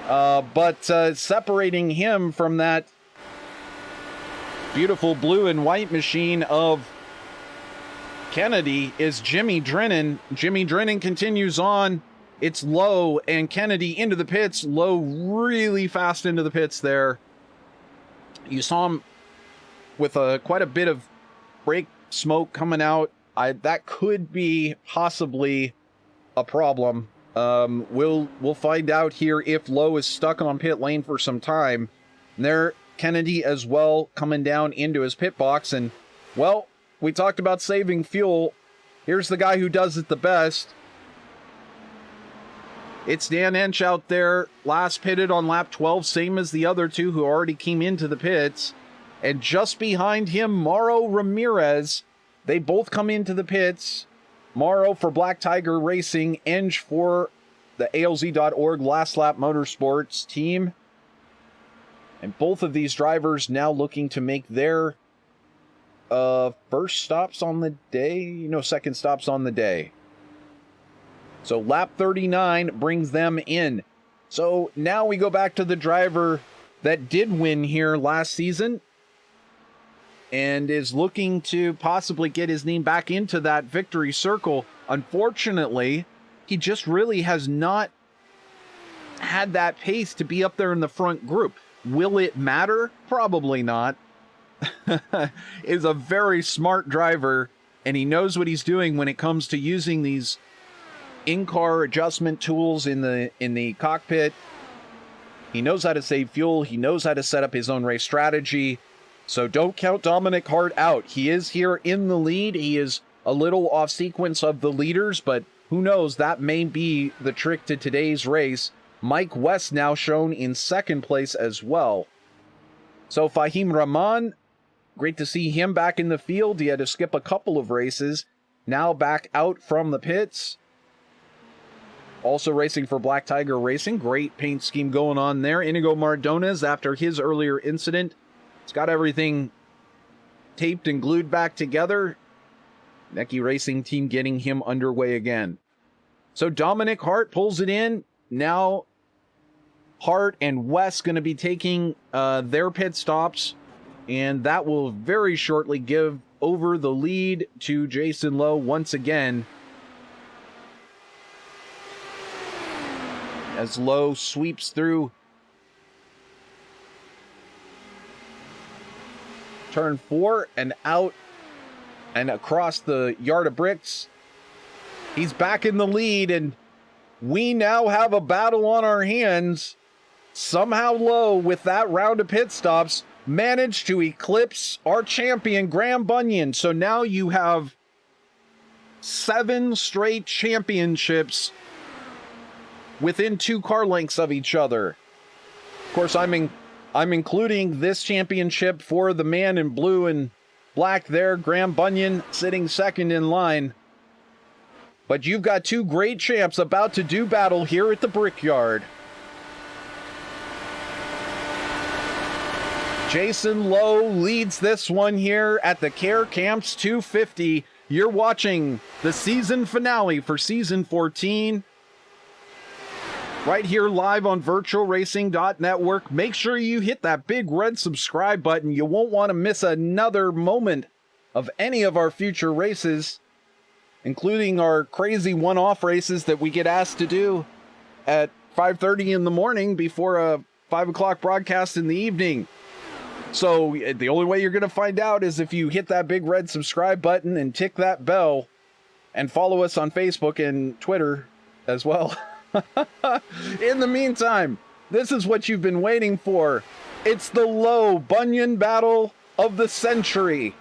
Speaker 1: but separating him from that beautiful blue and white machine of Kennedy is Jimmy Drennan. Jimmy Drennan continues on. It's Lowe and Kennedy into the pits. Lowe really fast into the pits there. You saw him with quite a bit of brake smoke coming out. That could be possibly a problem. We'll find out here if Lowe is stuck on pit lane for some time. And there, Kennedy as well coming down into his pit box. And, well, we talked about saving fuel. Here's the guy who does it the best. It's Dan Ensch out there, last pitted on lap 12, same as the other two who already came into the pits. And just behind him, Mauro Ramirez. They both come into the pits. Mauro for Black Tiger Racing, Ensch for the ALZ.org Last Lap Motorsports team. And both of these drivers now looking to make their first stops on the day, second stops on the day. So lap 39 brings them in. So now we go back to the driver that did win here last season and is looking to possibly get his name back into that victory circle. Unfortunately, he just really has not had that pace to be up there in the front group. Will it matter? Probably not. Is a very smart driver, and he knows what he's doing when it comes to using these in-car adjustment tools in the cockpit. He knows how to save fuel. He knows how to set up his own race strategy. So don't count Dominic Hart out. He is here in the lead. He is a little off sequence of the leaders, but who knows? That may be the trick to today's race. Mike West now shown in second place as well. So Fahim Rahman, great to see him back in the field. He had to skip a couple of races. Now back out from the pits. Also racing for Black Tiger Racing. Great paint scheme going on there. Iñigo Mardones, after his earlier incident, he's got everything taped and glued back together. Necki Racing team getting him underway again. So Dominic Hart pulls it in. Now Hart and West going to be taking their pit stops. And that will very shortly give over the lead to Jason Lowe once again. As Lowe sweeps through turn 4 and out and across the yard of bricks. He's back in the lead, and we now have a battle on our hands. Somehow Lowe, with that round of pit stops, managed to eclipse our champion, Graham Bunyan. So now you have 7 straight championships within 2 car lengths of each other. Of course, I'm including this championship for the man in blue and black there, Graham Bunyan, sitting second in line. But you've got 2 great champs about to do battle here at the Brickyard. Jason Lowe leads this one here at the Care Camps 250. You're watching the season finale for season 14. Right here live on VirtualRacing.Network. Make sure you hit that big red subscribe button. You won't want to miss another moment of any of our future races, including our crazy one-off races that we get asked to do at 5:30 in the morning before a 5 o'clock broadcast in the evening. So the only way you're going to find out is if you hit that big red subscribe button and tick that bell and follow us on Facebook and Twitter as well. In the meantime, this is what you've been waiting for. It's the Lowe Bunyan battle of the century.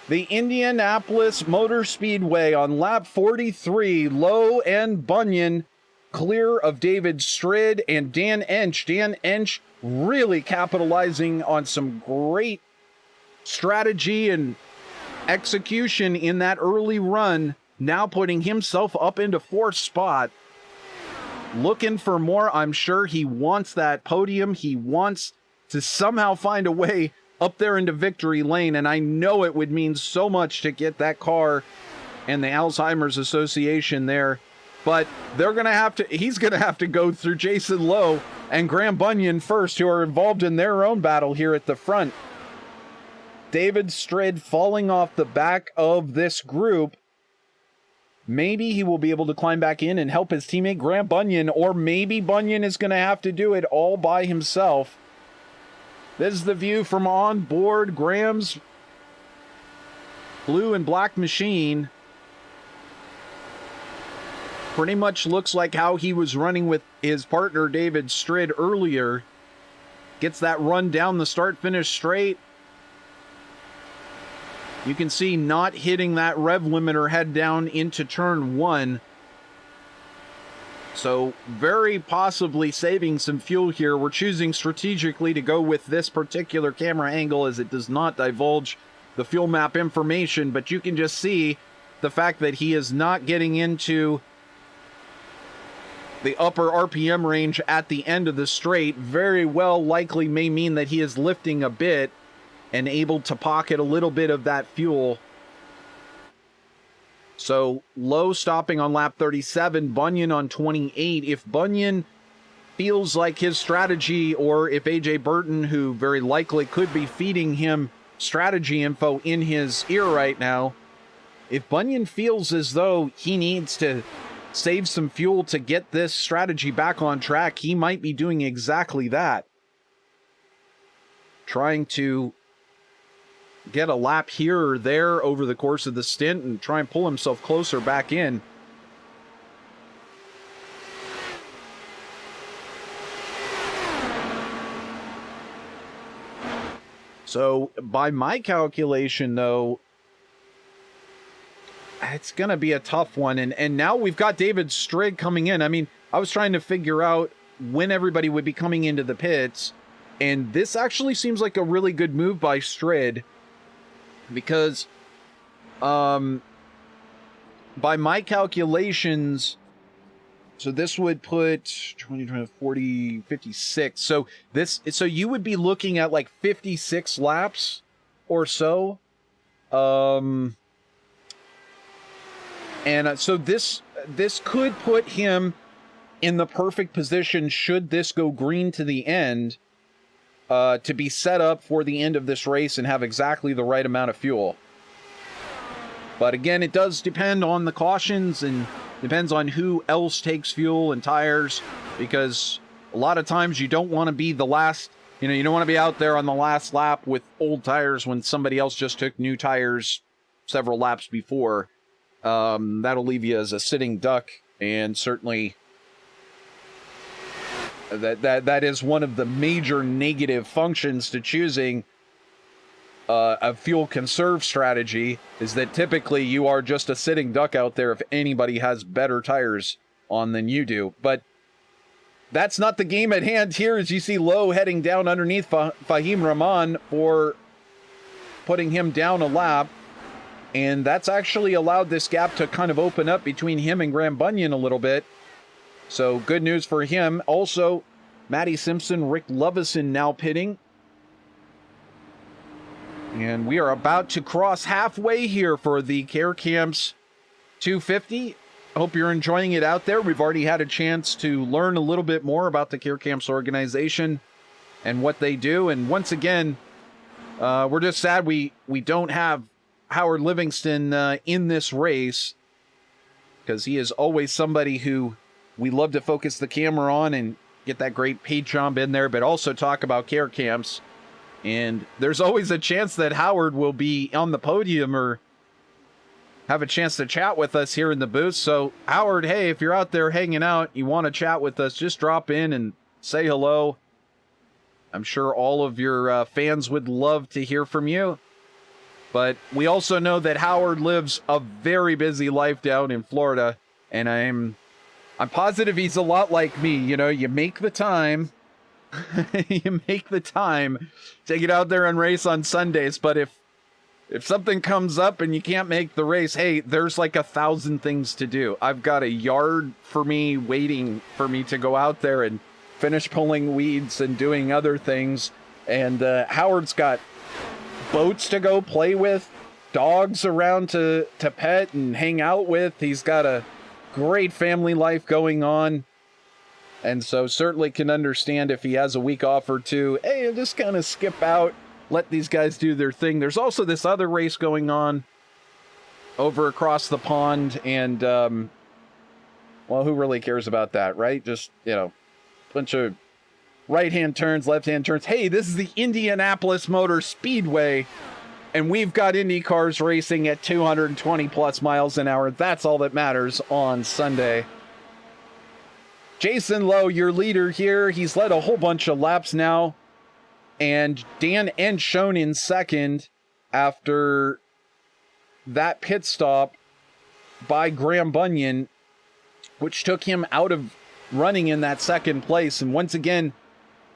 Speaker 1: The Indianapolis Motor Speedway on lap 43, Lowe and Bunyan clear of David Strid and Dan Ensch. Dan Ensch really capitalizing on some great strategy and execution in that early run, now putting himself up into 4th spot. Looking for more. I'm sure he wants that podium. He wants to somehow find a way up there into victory lane, and I know it would mean so much to get that car and the Alzheimer's Association there. But he's going to have to go through Jason Lowe and Graham Bunyan first, who are involved in their own battle here at the front. David Strid falling off the back of this group. Maybe he will be able to climb back in and help his teammate Graham Bunyan, or maybe Bunyan is going to have to do it all by himself. This is the view from on board Graham's blue and black machine. Pretty much looks like how he was running with his partner David Strid earlier. Gets that run down the start-finish straight. You can see not hitting that rev limiter head down into turn 1. So very possibly saving some fuel here. We're choosing strategically to go with this particular camera angle as it does not divulge the fuel map information, but you can just see the fact that he is not getting into the upper RPM range at the end of the straight. Very well likely may mean that he is lifting a bit and able to pocket a little bit of that fuel. So Lowe stopping on lap 37, Bunyan on 28. If Bunyan feels like his strategy, or if AJ Burton, who very likely could be feeding him strategy info in his ear right now, if Bunyan feels as though he needs to save some fuel to get this strategy back on track, he might be doing exactly that. Trying to get a lap here or there over the course of the stint and try and pull himself closer back in. So by my calculation, though, it's going to be a tough one. And now we've got David Strid coming in. I mean, I was trying to figure out when everybody would be coming into the pits, and this actually seems like a really good move by Strid, because by my calculations, so this would put 20, 40, 56. So you would be looking at like 56 laps or so. So this could put him in the perfect position should this go green to the end to be set up for the end of this race and have exactly the right amount of fuel. But again, it does depend on the cautions and depends on who else takes fuel and tires, because a lot of times you don't want to be the last, you don't want to be out there on the last lap with old tires when somebody else just took new tires several laps before. That'll leave you as a sitting duck, and certainly that is one of the major negative functions to choosing a fuel conserve strategy, is that typically you are just a sitting duck out there if anybody has better tires on than you do. But that's not the game at hand here, as you see Lowe heading down underneath Fahim Rahman for putting him down a lap. And that's actually allowed this gap to kind of open up between him and Graham Bunyan a little bit. So good news for him. Also, Matty Simpson, Rick Lovison now pitting. And we are about to cross halfway here for the Care Camps 250. Hope you're enjoying it out there. We've already had a chance to learn a little bit more about the Care Camps organization and what they do. And once again, we're just sad we don't have Howard Livingston in this race, because he is always somebody who we love to focus the camera on and get that great paid job in there, but also talk about Care Camps. And there's always a chance that Howard will be on the podium or have a chance to chat with us here in the booth. So Howard, hey, if you're out there hanging out, you want to chat with us, just drop in and say hello. I'm sure all of your fans would love to hear from you. But we also know that Howard lives a very busy life down in Florida, and I'm positive he's a lot like me. You make the time. You make the time to get out there and race on Sundays, but if something comes up and you can't make the race, hey, there's like 1,000 things to do. I've got a yard for me waiting for me to go out there and finish pulling weeds and doing other things. And Howard's got boats to go play with, dogs around to pet and hang out with. He's got a great family life going on. And so certainly can understand if he has a week off or two, hey, I'll just kind of skip out, let these guys do their thing. There's also this other race going on over across the pond, and, well, who really cares about that, right? Just, bunch of right-hand turns, left-hand turns. Hey, this is the Indianapolis Motor Speedway, and we've got Indy cars racing at 220-plus miles an hour. That's all that matters on Sunday. Jason Lowe, your leader here. He's led a whole bunch of laps now. And Dan Ensch shown in second after that pit stop by Graham Bunyan, which took him out of running in that second place. And once again,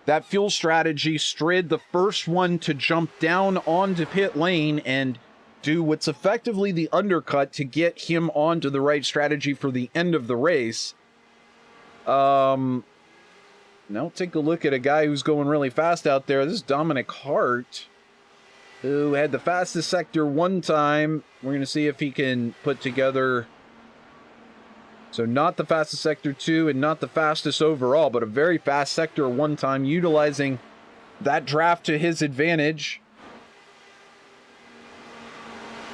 Speaker 1: that fuel strategy, Strid, the first one to jump down onto pit lane and do what's effectively the undercut to get him onto the right strategy for the end of the race. Now take a look at a guy who's going really fast out there. This is Dominic Hart, who had the fastest sector one time. We're going to see if he can put together, so not the fastest sector 2 and not the fastest overall, but a very fast sector one time, utilizing that draft to his advantage.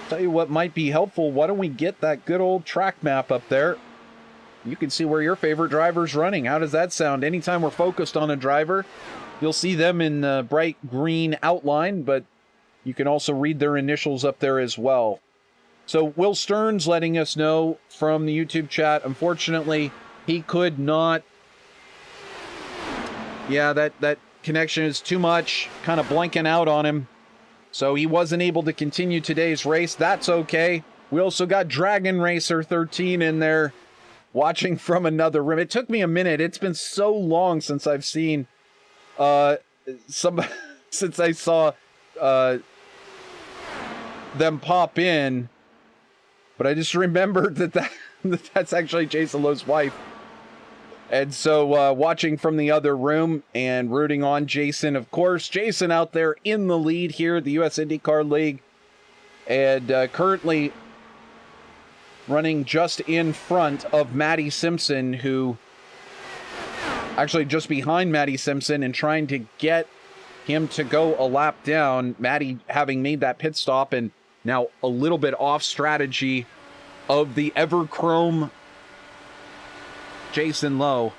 Speaker 1: Tell you what might be helpful. Why don't we get that good old track map up there? You can see where your favorite driver's running. How does that sound? Anytime we're focused on a driver, you'll see them in the bright green outline, but you can also read their initials up there as well. So Will Stearns letting us know from the YouTube chat, unfortunately, he could not. Yeah, that connection is too much, kind of blanking out on him. So he wasn't able to continue today's race. That's okay. We also got Dragon Racer 13 in there, watching from another room. It took me a minute. It's been so long since I've seen since I saw them pop in. But I just remembered that's actually Jason Lowe's wife. And so watching from the other room and rooting on Jason, of course. Jason out there in the lead here at the US IndyCar League. And currently running just in front of Matty Simpson, who actually just behind Matty Simpson, and trying to get him to go a lap down. Maddie having made that pit stop and now a little bit off strategy of the Everchrome Jason Lowe.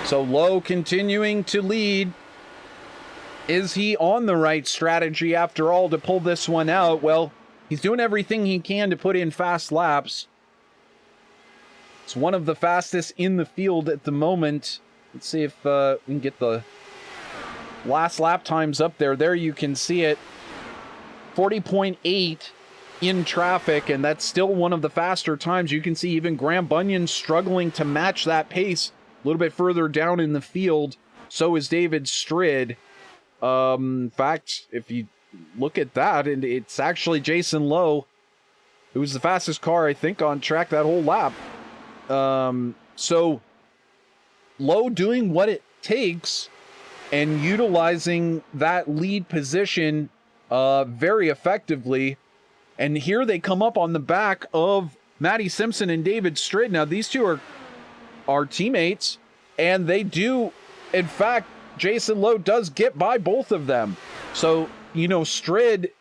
Speaker 1: So Lowe continuing to lead. Is he on the right strategy after all to pull this one out? Well, he's doing everything he can to put in fast laps. It's one of the fastest in the field at the moment. Let's see if we can get the last lap times up there. There you can see it. 40.8 in traffic, and that's still one of the faster times. You can see even Graham Bunyan struggling to match that pace a little bit further down in the field. So is David Strid. In fact, if you look at that, and it's actually Jason Lowe, who was the fastest car, I think, on track that whole lap. So Lowe doing what it takes and utilizing that lead position very effectively. And here they come up on the back of Matty Simpson and David Strid. Now, these two are teammates, and they do, in fact, Jason Lowe does get by both of them. So, you know, Strid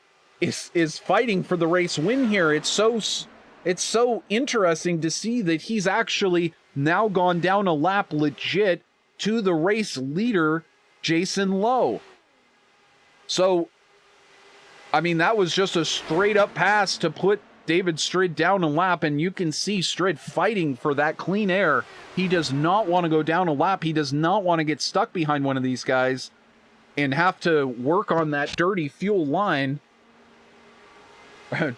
Speaker 1: is fighting for the race win here. It's so interesting to see that he's actually now gone down a lap legit to the race leader, Jason Lowe. So, I mean, that was just a straight up pass to put David Strid down a lap, and you can see Strid fighting for that clean air. He does not want to go down a lap. He does not want to get stuck behind one of these guys and have to work on that dirty fuel line.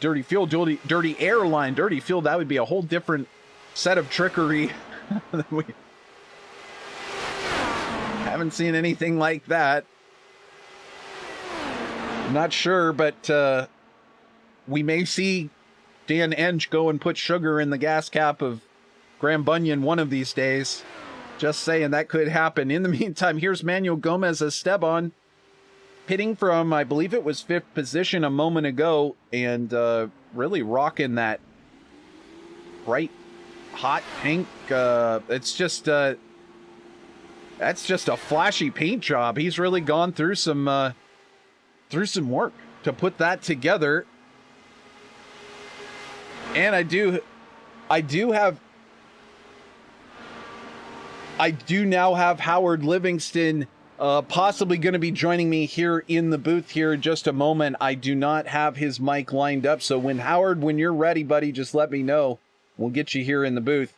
Speaker 1: Dirty fuel, dirty air line, dirty fuel. That would be a whole different set of trickery. We haven't seen anything like that. I'm not sure, but we may see Dan Ensch go and put sugar in the gas cap of Graham Bunyan one of these days. Just saying, that could happen. In the meantime, here's Manuel Gomez Esteban pitting from, I believe it was 5th position a moment ago, and really rocking that bright, hot pink. It's just that's just a flashy paint job. He's really gone through some work to put that together. And I do now have Howard Livingston possibly going to be joining me here in the booth here in just a moment. I do not have his mic lined up, so when you're ready, buddy, just let me know. We'll get you here in the booth.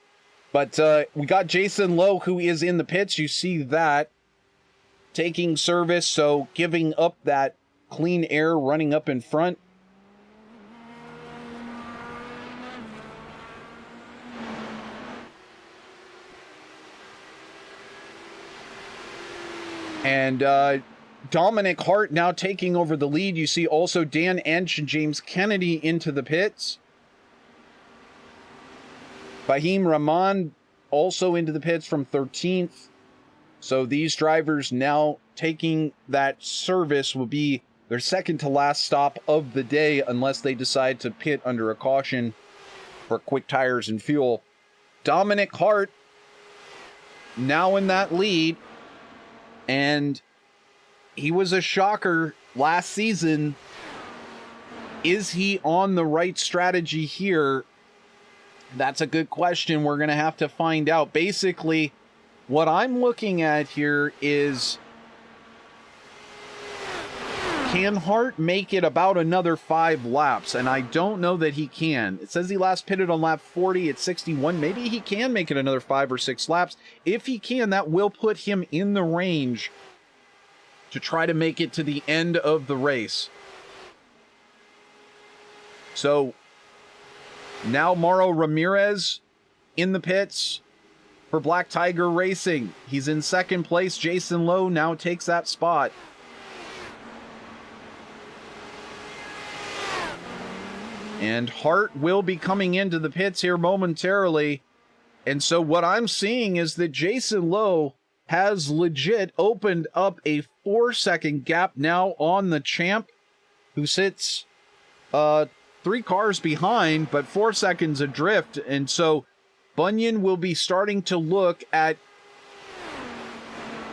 Speaker 1: But we got Jason Lowe, who is in the pits. You see that taking service, so giving up that clean air, running up in front. And Dominic Hart now taking over the lead. You see also Dan Ensch and James Kennedy into the pits. Fahim Rahman also into the pits from 13th. So these drivers now taking that service will be their second to last stop of the day, unless they decide to pit under a caution for quick tires and fuel. Dominic Hart now in that lead. And he was a shocker last season. Is he on the right strategy here? That's a good question. We're going to have to find out. Basically, what I'm looking at here is, can Hart make it about another 5 laps? And I don't know that he can. It says he last pitted on lap 40 at 61. Maybe he can make it another 5 or 6 laps. If he can, that will put him in the range to try to make it to the end of the race. So now Mauro Ramirez in the pits for Black Tiger Racing. He's in second place. Jason Lowe now takes that spot. And Hart will be coming into the pits here momentarily. And so what I'm seeing is that Jason Lowe has legit opened up a 4-second gap now on the champ, who sits 3 cars behind, but 4 seconds adrift. And so Bunyan will be starting to look at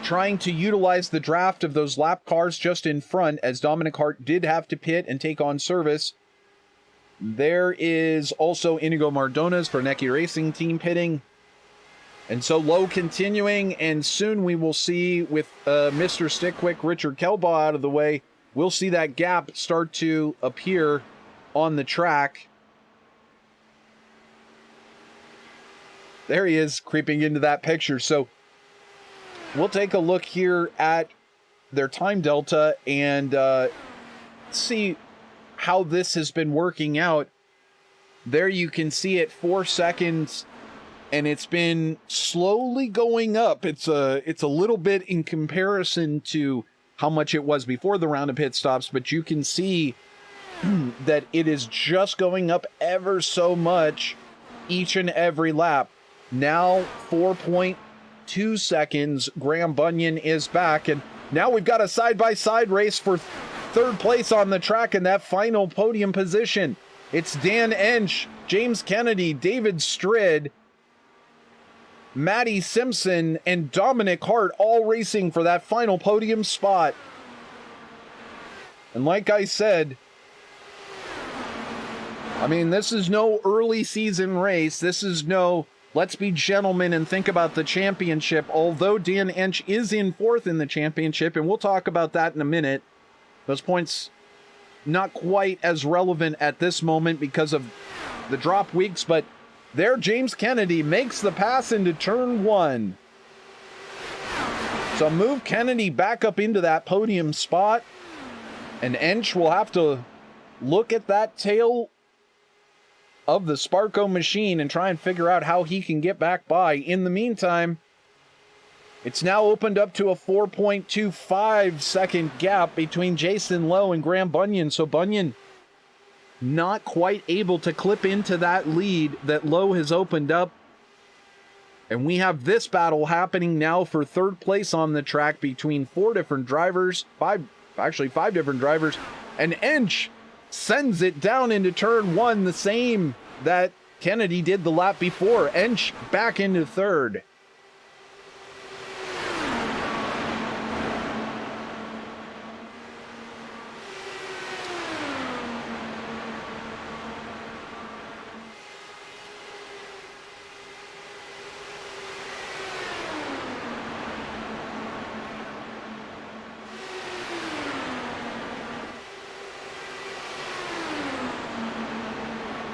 Speaker 1: trying to utilize the draft of those lap cars just in front, as Dominic Hart did have to pit and take on service. There is also Iñigo Mardones for Necky Racing Team pitting. And so Lowe continuing, and soon we will see, with Mr. Stickwick, Richard Kelbaugh out of the way, we'll see that gap start to appear on the track. There he is, creeping into that picture. So we'll take a look here at their time delta and see how this has been working out. There you can see it, 4 seconds, and it's been slowly going up. It's a little bit in comparison to how much it was before the round of pit stops, but you can see that it is just going up ever so much each and every lap. Now 4.2 seconds. Graham Bunyan is back, and now we've got a side-by-side race for third place on the track in that final podium position. It's Dan Ensch, James Kennedy, David Strid, Matty Simpson, and Dominic Hart all racing for that final podium spot. And like I said, I mean, this is no early season race. This is no, let's be gentlemen and think about the championship, although Dan Ensch is in fourth in the championship, and we'll talk about that in a minute. Those points not quite as relevant at this moment because of the drop weeks, but there James Kennedy makes the pass into turn one. So move Kennedy back up into that podium spot, and Ensch will have to look at that tail of the Sparco machine and try and figure out how he can get back by. In the meantime, it's now opened up to a 4.25 second gap between Jason Lowe and Graham Bunyan. So Bunyan not quite able to clip into that lead that Lowe has opened up. And we have this battle happening now for third place on the track between five different drivers. And Ensch sends it down into turn one, the same that Kennedy did the lap before. Ensch back into third.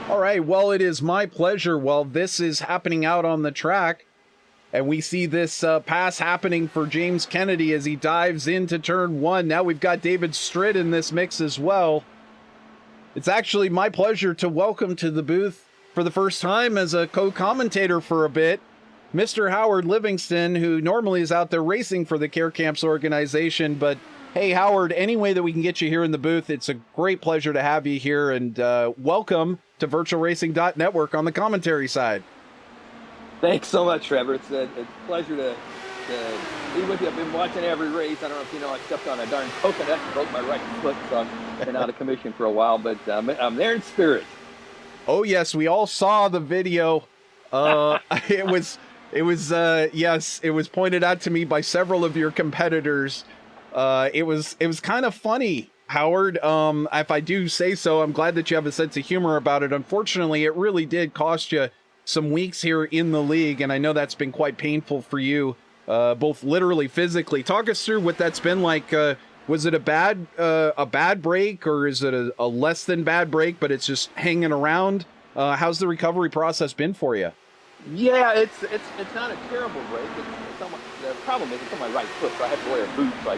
Speaker 1: All right, well, it is my pleasure while this is happening out on the track, and we see this pass happening for James Kennedy as he dives into turn one. Now we've got David Strid in this mix as well. It's actually my pleasure to welcome to the booth for the first time as a co-commentator for a bit, Mr. Howard Livingston, who normally is out there racing for the Care Camps organization. But hey, Howard, any way that we can get you here in the booth, it's a great pleasure to have you here, and welcome to VirtualRacing.Network on the commentary side.
Speaker 11: Thanks so much, Trevor. It's a pleasure to be with you. I've been watching every race. I don't know if you know, I stepped on a darn coconut and broke my right foot, so I've been out of commission for a while, but I'm there in spirit.
Speaker 1: Oh yes, we all saw the video. It was pointed out to me by several of your competitors. It was kind of funny, Howard. If I do say so, I'm glad that you have a sense of humor about it. Unfortunately, it really did cost you some weeks here in the league, and I know that's been quite painful for you, both literally, physically. Talk us through what that's been like. Was it a bad break, or is it a less than bad break, but it's just hanging around? How's the recovery process been for you?
Speaker 11: Yeah, it's not a terrible break. The problem is it's on my right foot, so I have to wear a boot, so I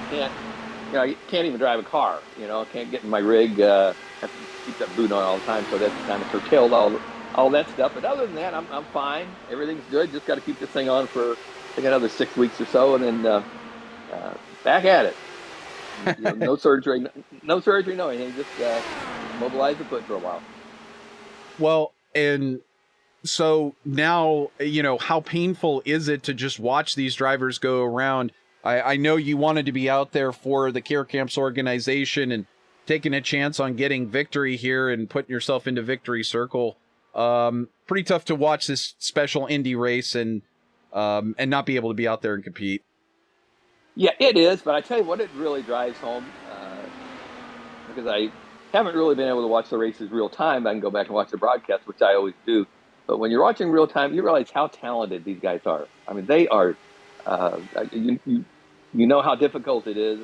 Speaker 11: can't even drive a car. I can't get in my rig. Have to keep that boot on all the time, so that's kind of curtailed all that stuff. But other than that, I'm fine. Everything's good. Just got to keep this thing on for I think another 6 weeks or so, and then back at it. No surgery, no anything. Just mobilize the foot for a while.
Speaker 1: Well, and so now, how painful is it to just watch these drivers go around? I know you wanted to be out there for the Care Camps organization and taking a chance on getting victory here and putting yourself into victory circle. Pretty tough to watch this special Indy race and not be able to be out there and compete.
Speaker 11: Yeah, it is, but I tell you what, it really drives home, because I haven't really been able to watch the races real time. I can go back and watch the broadcast, which I always do. But when you're watching real time, you realize how talented these guys are. I mean, they are. You know how difficult it is,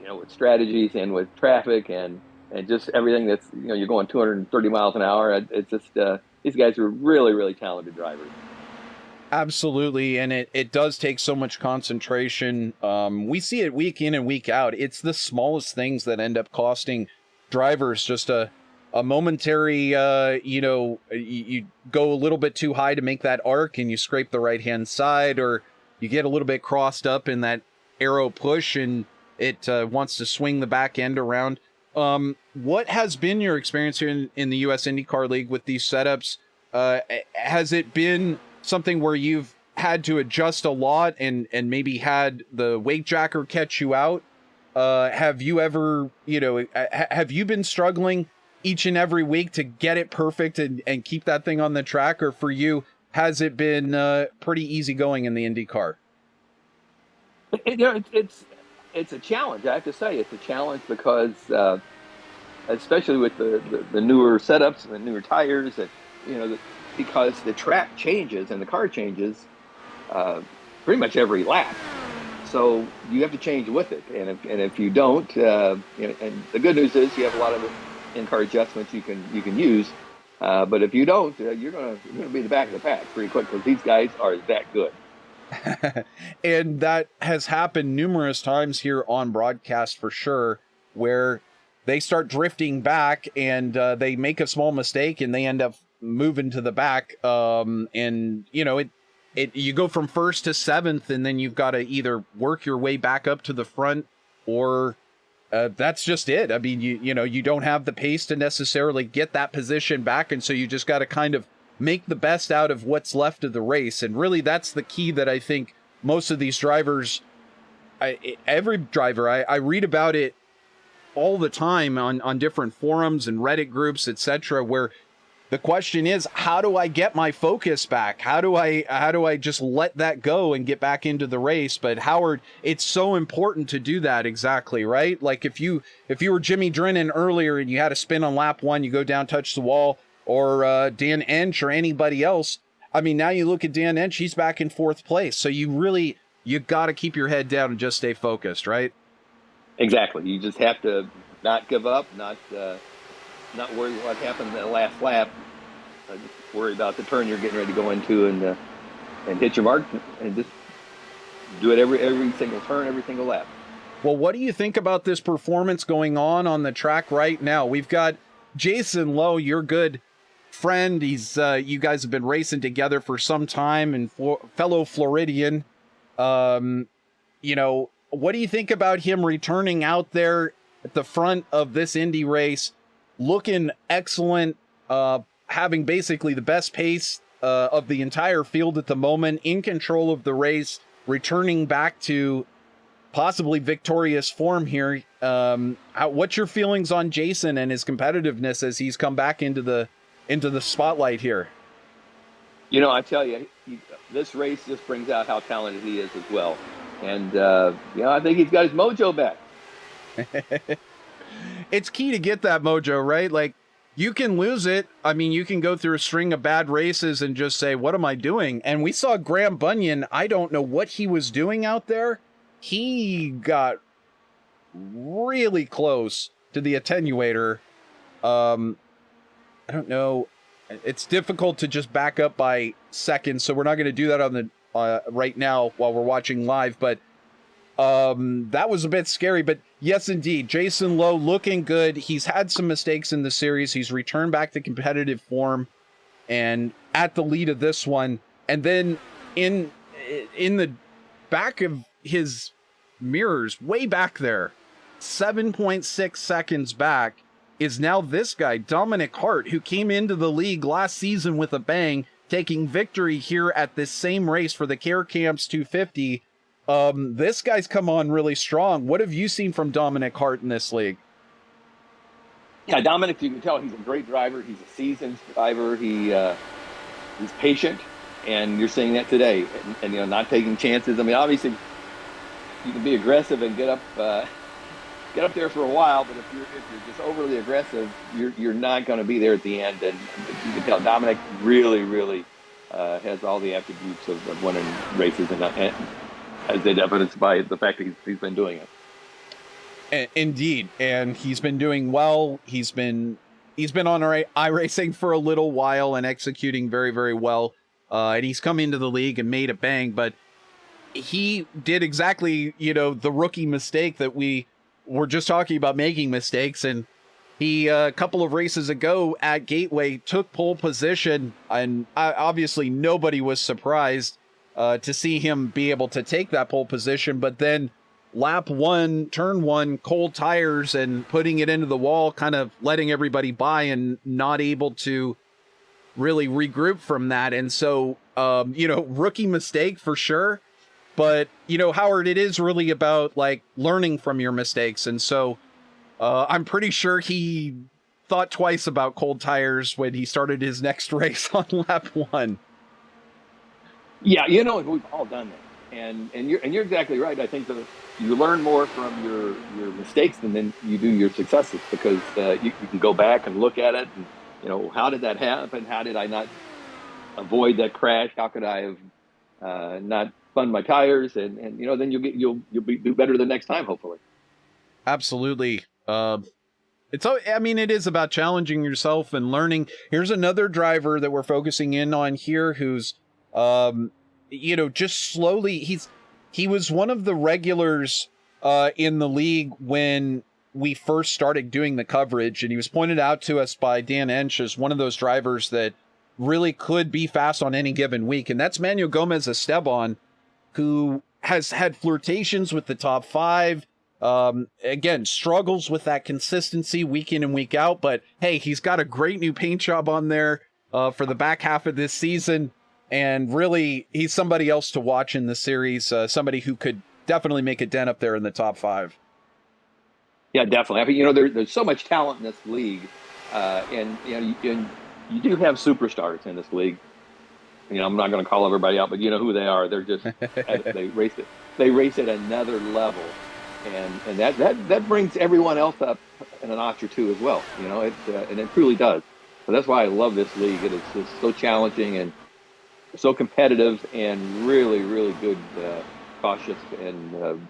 Speaker 11: with strategies and with traffic and just everything that's, you're going 230 miles an hour. It's just these guys are really, really talented drivers.
Speaker 1: Absolutely, and it does take so much concentration. We see it week in and week out. It's the smallest things that end up costing drivers just a momentary, you go a little bit too high to make that arc and you scrape the right-hand side, or you get a little bit crossed up in that aero push and it wants to swing the back end around. What has been your experience here in the US IndyCar League with these setups? Has it been something where you've had to adjust a lot and maybe had the wake jacker catch you out? Have you ever, have you been struggling each and every week to get it perfect and keep that thing on the track? Or for you, has it been pretty easy going in the IndyCar?
Speaker 11: It's a challenge. I have to say, it's a challenge because, especially with the newer setups and the newer tires, that because the track changes and the car changes pretty much every lap. So you have to change with it. And if you don't, and the good news is you have a lot of in-car adjustments you can use. But if you don't, you're gonna be in the back of the pack pretty quick, because these guys are that good.
Speaker 1: And that has happened numerous times here on broadcast for sure, where they start drifting back and they make a small mistake and they end up moving to the back. You go from first to seventh, and then you've got to either work your way back up to the front, or that's just it. I mean, you don't have the pace to necessarily get that position back, and so you just got to kind of make the best out of what's left of the race. And really, that's the key that I think most of these drivers, every driver, I read about it all the time on different forums and Reddit groups, etc., where the question is, how do I get my focus back? How do I just let that go and get back into the race? But Howard, it's so important to do that, exactly, right? Like if you were Jimmy Drennan earlier and you had a spin on lap one, you go down, touch the wall, or Dan Ensch or anybody else. I mean, now you look at Dan Ensch, he's back in fourth place. So you got to keep your head down and just stay focused, right?
Speaker 11: Exactly. You just have to not give up, not worry what happened in the last lap. Just worry about the turn you're getting ready to go into and hit your mark and just do it every single turn, every single lap.
Speaker 1: Well, what do you think about this performance going on the track right now? We've got Jason Lowe, your good friend. He's you guys have been racing together for some time, and fellow Floridian. What do you think about him returning out there at the front of this Indy race, looking excellent, having basically the best pace of the entire field at the moment, in control of the race, returning back to possibly victorious form here? What's your feelings on Jason and his competitiveness as he's come back into the spotlight here?
Speaker 11: I tell you, this race just brings out how talented he is as well. And, I think he's got his mojo back.
Speaker 1: It's key to get that mojo, right? Like, you can lose it. I mean, you can go through a string of bad races and just say, what am I doing? And we saw Graham Bunyan. I don't know what he was doing out there. He got really close to the attenuator. I don't know. It's difficult to just back up by seconds, so we're not going to do that on the right now while we're watching live, but that was a bit scary. But yes, indeed, Jason Lowe looking good. He's had some mistakes in the series. He's returned back to competitive form and at the lead of this one. And then in the back of his mirrors, way back there, 7.6 seconds back, is now this guy, Dominic Hart, who came into the league last season with a bang, taking victory here at this same race for the Care Camps 250. This guy's come on really strong. What have you seen from Dominic Hart in this league?
Speaker 11: Yeah, Dominic, you can tell he's a great driver. He's a seasoned driver. He's patient, And you're seeing that today, and you know, not taking chances. I mean, obviously, you can be aggressive and get up there for a while, but if you're just overly aggressive, you're not going to be there at the end. And you can tell Dominic really has all the attributes of winning races, and as evidenced by the fact that he's been doing it.
Speaker 1: Indeed, and he's been doing well. He's been on iRacing for a little while and executing very well. And he's come into the league and made a bang, but he did exactly, you know, the rookie mistake that we were just talking about, making mistakes. And he, a couple of races ago at Gateway, took pole position, and obviously nobody was surprised to see him be able to take that pole position. But then lap 1, turn 1, cold tires and putting it into the wall, kind of letting everybody by and not able to really regroup from that. And so, you know, rookie mistake for sure. But, you know, Howard, it is really about like learning from your mistakes. And so I'm pretty sure he thought twice about cold tires when he started his next race on lap 1.
Speaker 11: Yeah, you know, we've all done that. And you're exactly right. I think you learn more from your mistakes than then you do your successes, because you can go back and look at it and, you know, how did that happen? How did I not avoid that crash? How could I have not spun my tires? And you know, then you'll do better the next time, hopefully.
Speaker 1: Absolutely. I mean, it is about challenging yourself and learning. Here's another driver that we're focusing in on here who's, you know, just slowly, he was one of the regulars in the league when we first started doing the coverage, and he was pointed out to us by Dan Ensch as one of those drivers that really could be fast on any given week. And that's Manuel Gomez Esteban, who has had flirtations with the top 5. Again, struggles with that consistency week in and week out, but hey, he's got a great new paint job on there for the back half of this season. And really, he's somebody else to watch in the series, somebody who could definitely make a dent up there in the top 5.
Speaker 11: Yeah, definitely. I mean, you know, there's so much talent in this league, and you know, you do have superstars in this league. You know, I'm not going to call everybody out, but you know who they are. They're just they race at another level, and that brings everyone else up in a notch or two as well. You know, and it truly does. So that's why I love this league. It is just so challenging and so competitive, and really good, cautious and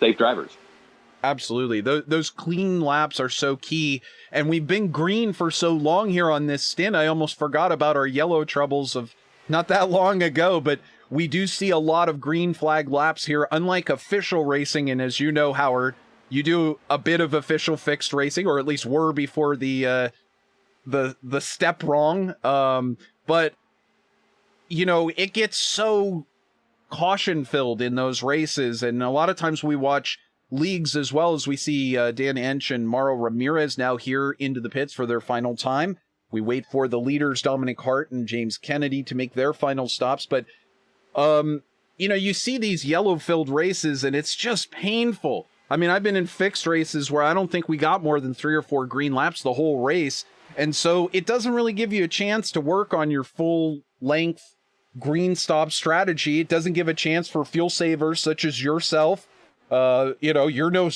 Speaker 11: safe drivers.
Speaker 1: Absolutely. Those clean laps are so key. And we've been green for so long here on this stint. I almost forgot about our yellow troubles of not that long ago, but we do see a lot of green flag laps here, unlike official racing. And as you know, Howard, you do a bit of official fixed racing, or at least were before the step wrong. But, you know, it gets so caution filled in those races. And a lot of times we watch leagues as well, as we see Dan Ensch and Mauro Ramirez now here into the pits for their final time. We wait for the leaders, Dominic Hart and James Kennedy, to make their final stops. But, you know, you see these yellow-filled races, and it's just painful. I mean, I've been in fixed races where I don't think we got more than 3 or 4 green laps the whole race. And so it doesn't really give you a chance to work on your full-length green stop strategy. It doesn't give a chance for fuel savers such as yourself. You know, you're no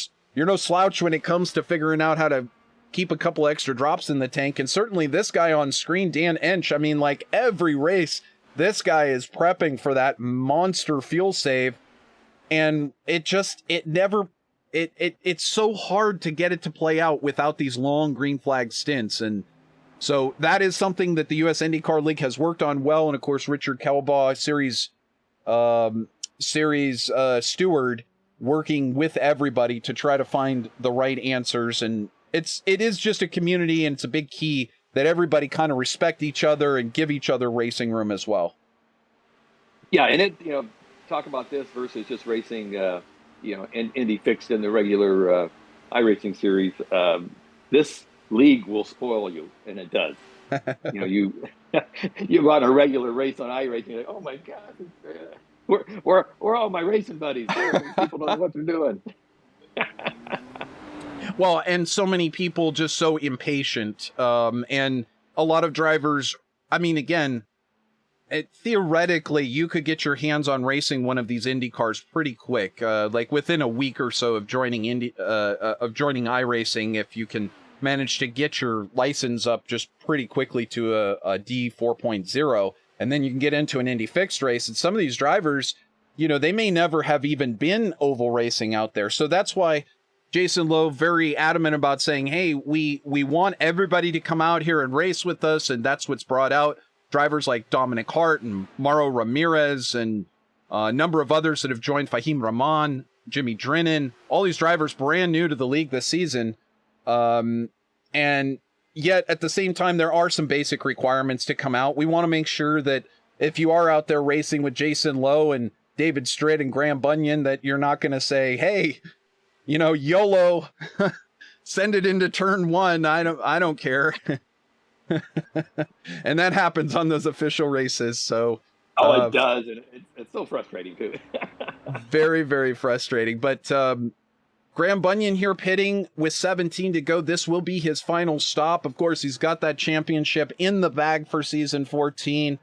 Speaker 1: slouch when it comes to figuring out how to keep a couple extra drops in the tank. And certainly this guy on screen, Dan Ensch, I mean, like every race, this guy is prepping for that monster fuel save. And it's so hard to get it to play out without these long green flag stints. And so that is something that the US IndyCar League has worked on well. And of course, Richard Kelbaugh, series steward, working with everybody to try to find the right answers. And it is just a community, and it's a big key that everybody kind of respect each other and give each other racing room as well.
Speaker 11: Yeah, and you know, talk about this versus just racing, you know, Indy fixed in the regular iRacing series. This league will spoil you, and it does. You know, you run a regular race on iRacing, you're like, oh my God, we're all my racing buddies. People don't know what they're doing.
Speaker 1: Well, and so many people just so impatient. And a lot of drivers, I mean, again, theoretically, you could get your hands on racing one of these Indy cars pretty quick, like within a week or so of joining iRacing. If you can manage to get your license up just pretty quickly to a D 4.0, and then you can get into an Indy fixed race. And some of these drivers, they may never have even been oval racing out there. So that's why Jason Lowe very adamant about saying, hey, we want everybody to come out here and race with us. And that's what's brought out drivers like Dominic Hart and Mauro Ramirez and a number of others that have joined, Fahim Rahman, Jimmy Drennan, all these drivers brand new to the league this season. And yet at the same time, there are some basic requirements to come out. We want to make sure that if you are out there racing with Jason Lowe and David Stritt and Graham Bunyan, that you're not going to say, hey, YOLO, send it into turn one. I don't care. And that happens on those official races. So,
Speaker 11: it does. And it's so frustrating too.
Speaker 1: Very, very frustrating. But, Graham Bunyan here pitting with 17 to go. This will be his final stop. Of course, he's got that championship in the bag for season 14.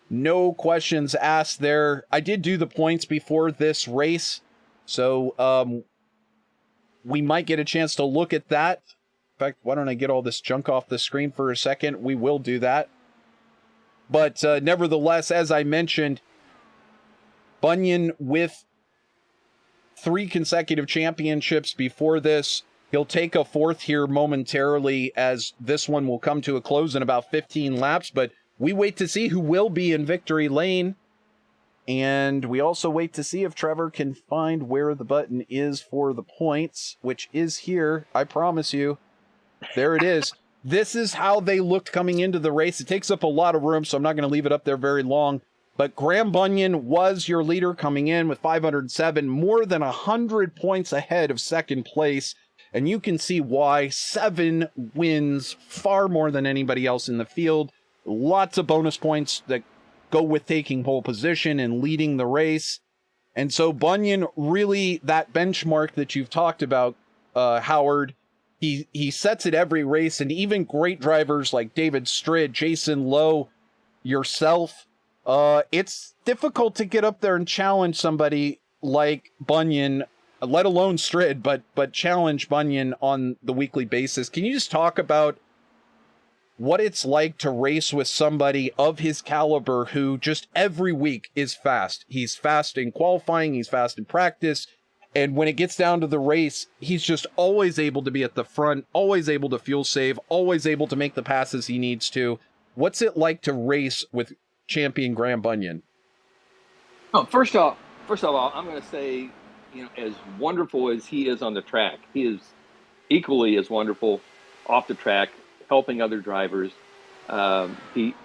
Speaker 1: No questions asked there. I did do the points before this race, so we might get a chance to look at that. In fact, why don't I get all this junk off the screen for a second? We will do that. But nevertheless, as I mentioned, Bunyan with 3 consecutive championships before this. He'll take a 4th here momentarily, as this one will come to a close in about 15 laps. But we wait to see who will be in victory lane. And we also wait to see if Trevor can find where the button is for the points, which is here. I promise you. There it is. This is how they looked coming into the race. It takes up a lot of room, so I'm not going to leave it up there very long. But Graham Bunyan was your leader coming in with 507, more than 100 points ahead of second place. And you can see why. 7 wins, far more than anybody else in the field. Lots of bonus points that go with taking pole position and leading the race. And so Bunyan, really that benchmark that you've talked about, Howard, he sets it every race. And even great drivers like David Stritt, Jason Lowe, yourself, it's difficult to get up there and challenge somebody like Bunyan, let alone Stritt, but challenge Bunyan on the weekly basis. Can you just talk about what it's like to race with somebody of his caliber who just every week is fast? He's fast in qualifying, he's fast in practice, and when it gets down to the race, he's just always able to be at the front, always able to fuel save, always able to make the passes he needs to. What's it like to race with champion Graham Bunyan?
Speaker 11: Oh, first of all, I'm going to say, as wonderful as he is on the track, he is equally as wonderful off the track, helping other drivers. Almost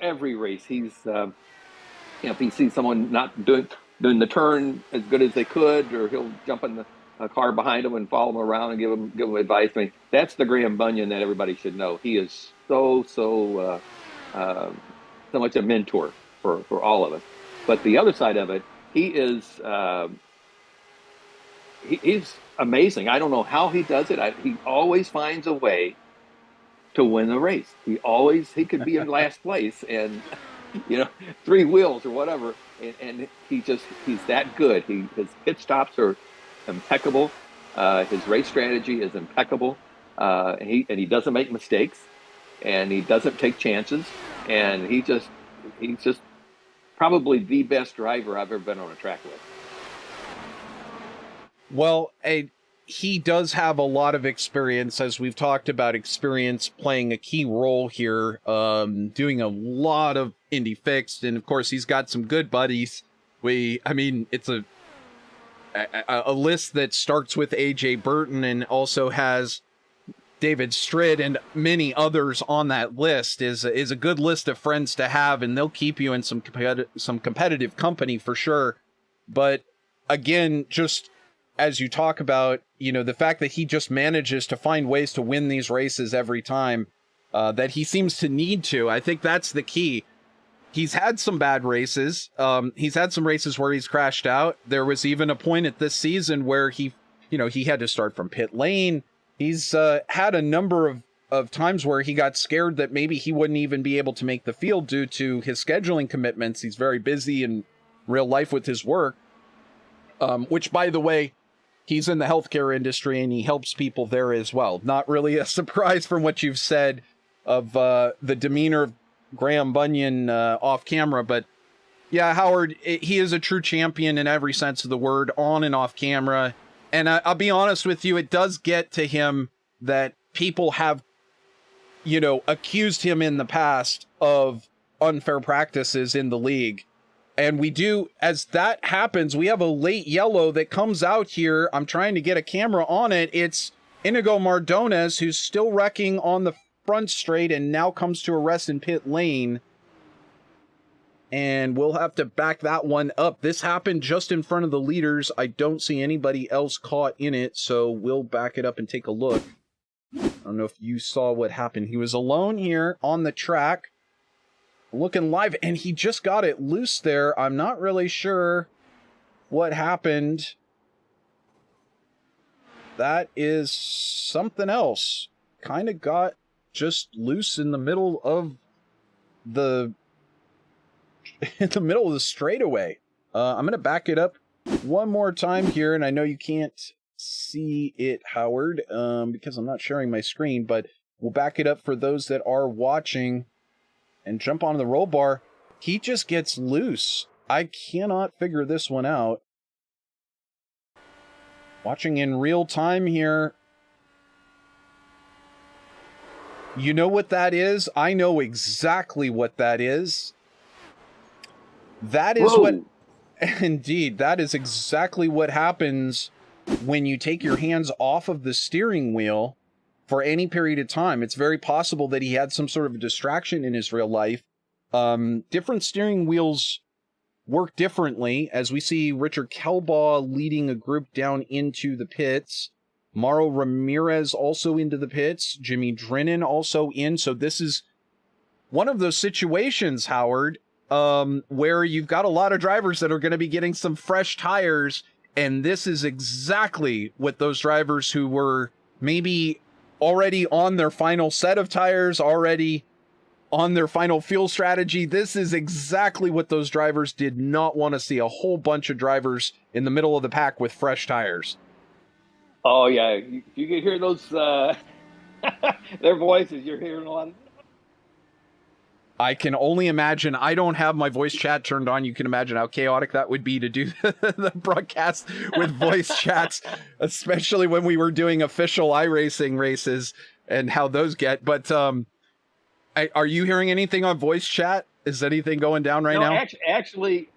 Speaker 11: every race, he's if he sees someone not doing the turn as good as they could, or he'll jump in the car behind them and follow them around and give them advice. I mean, that's the Graham Bunyan that everybody should know. He is so much a mentor for all of us. But the other side of it, he is he's amazing. I don't know how he does it. He always finds a way to win the race. He could be in last place and 3 wheels or whatever, and he's that good. His pit stops are impeccable. His race strategy is impeccable. And he doesn't make mistakes, and he doesn't take chances, and he's just probably the best driver I've ever been on a track with.
Speaker 1: Well, he does have a lot of experience, as we've talked about, experience playing a key role here, doing a lot of Indy fixed, and of course he's got some good buddies. It's a list that starts with AJ Burton and also has David Stritt and many others on that list is a good list of friends to have, and they'll keep you in some competitive company for sure. But again, just as you talk about, the fact that he just manages to find ways to win these races every time, that he seems to need to, I think that's the key. He's had some bad races. He's had some races where he's crashed out. There was even a point at this season where he had to start from pit lane. He's had a number of times where he got scared that maybe he wouldn't even be able to make the field due to his scheduling commitments. He's very busy in real life with his work, which, by the way, he's in the healthcare industry and he helps people there as well. Not really a surprise from what you've said of the demeanor of Graham Bunyan off camera, but yeah, Howard, he is a true champion in every sense of the word, on and off camera. And I'll be honest with you, it does get to him that people have, you know, accused him in the past of unfair practices in the league. And we do, as that happens, we have a late yellow that comes out here. I'm trying to get a camera on it. It's Iñigo Mardones, who's still wrecking on the front straight and now comes to a rest in pit lane. And we'll have to back that one up. This happened just in front of the leaders. I don't see anybody else caught in it, so we'll back it up and take a look. I don't know if you saw what happened. He was alone here on the track, looking live, and he just got it loose there. I'm not really sure what happened. That is something else. Kind of got just loose in the middle of the straightaway. I'm going to back it up one more time here, and I know you can't see it, Howard, because I'm not sharing my screen, but we'll back it up for those that are watching and jump on the roll bar. He just gets loose. I cannot figure this one out. Watching in real time here. You know what that is? I know exactly what that is. That is what, indeed, that is exactly what happens when you take your hands off of the steering wheel for any period of time. It's very possible that he had some sort of a distraction in his real life. Different steering wheels work differently, as we see Richard Kelbaugh leading a group down into the pits. Mauro Ramirez also into the pits. Jimmy Drennan also in. So this is one of those situations, Howard, where you've got a lot of drivers that are going to be getting some fresh tires, and this is exactly what those drivers who were maybe already on their final set of tires, already on their final fuel strategy, this is exactly what those drivers did not want to see. A whole bunch of drivers in the middle of the pack with fresh tires.
Speaker 11: Oh, yeah. You can hear those, their voices. You're hearing a lot of...
Speaker 1: I can only imagine. I don't have my voice chat turned on. You can imagine how chaotic that would be to do the broadcast with voice chats, especially when we were doing official iRacing races and how those get. But are you hearing anything on voice chat? Is anything going down right now?
Speaker 11: Actually,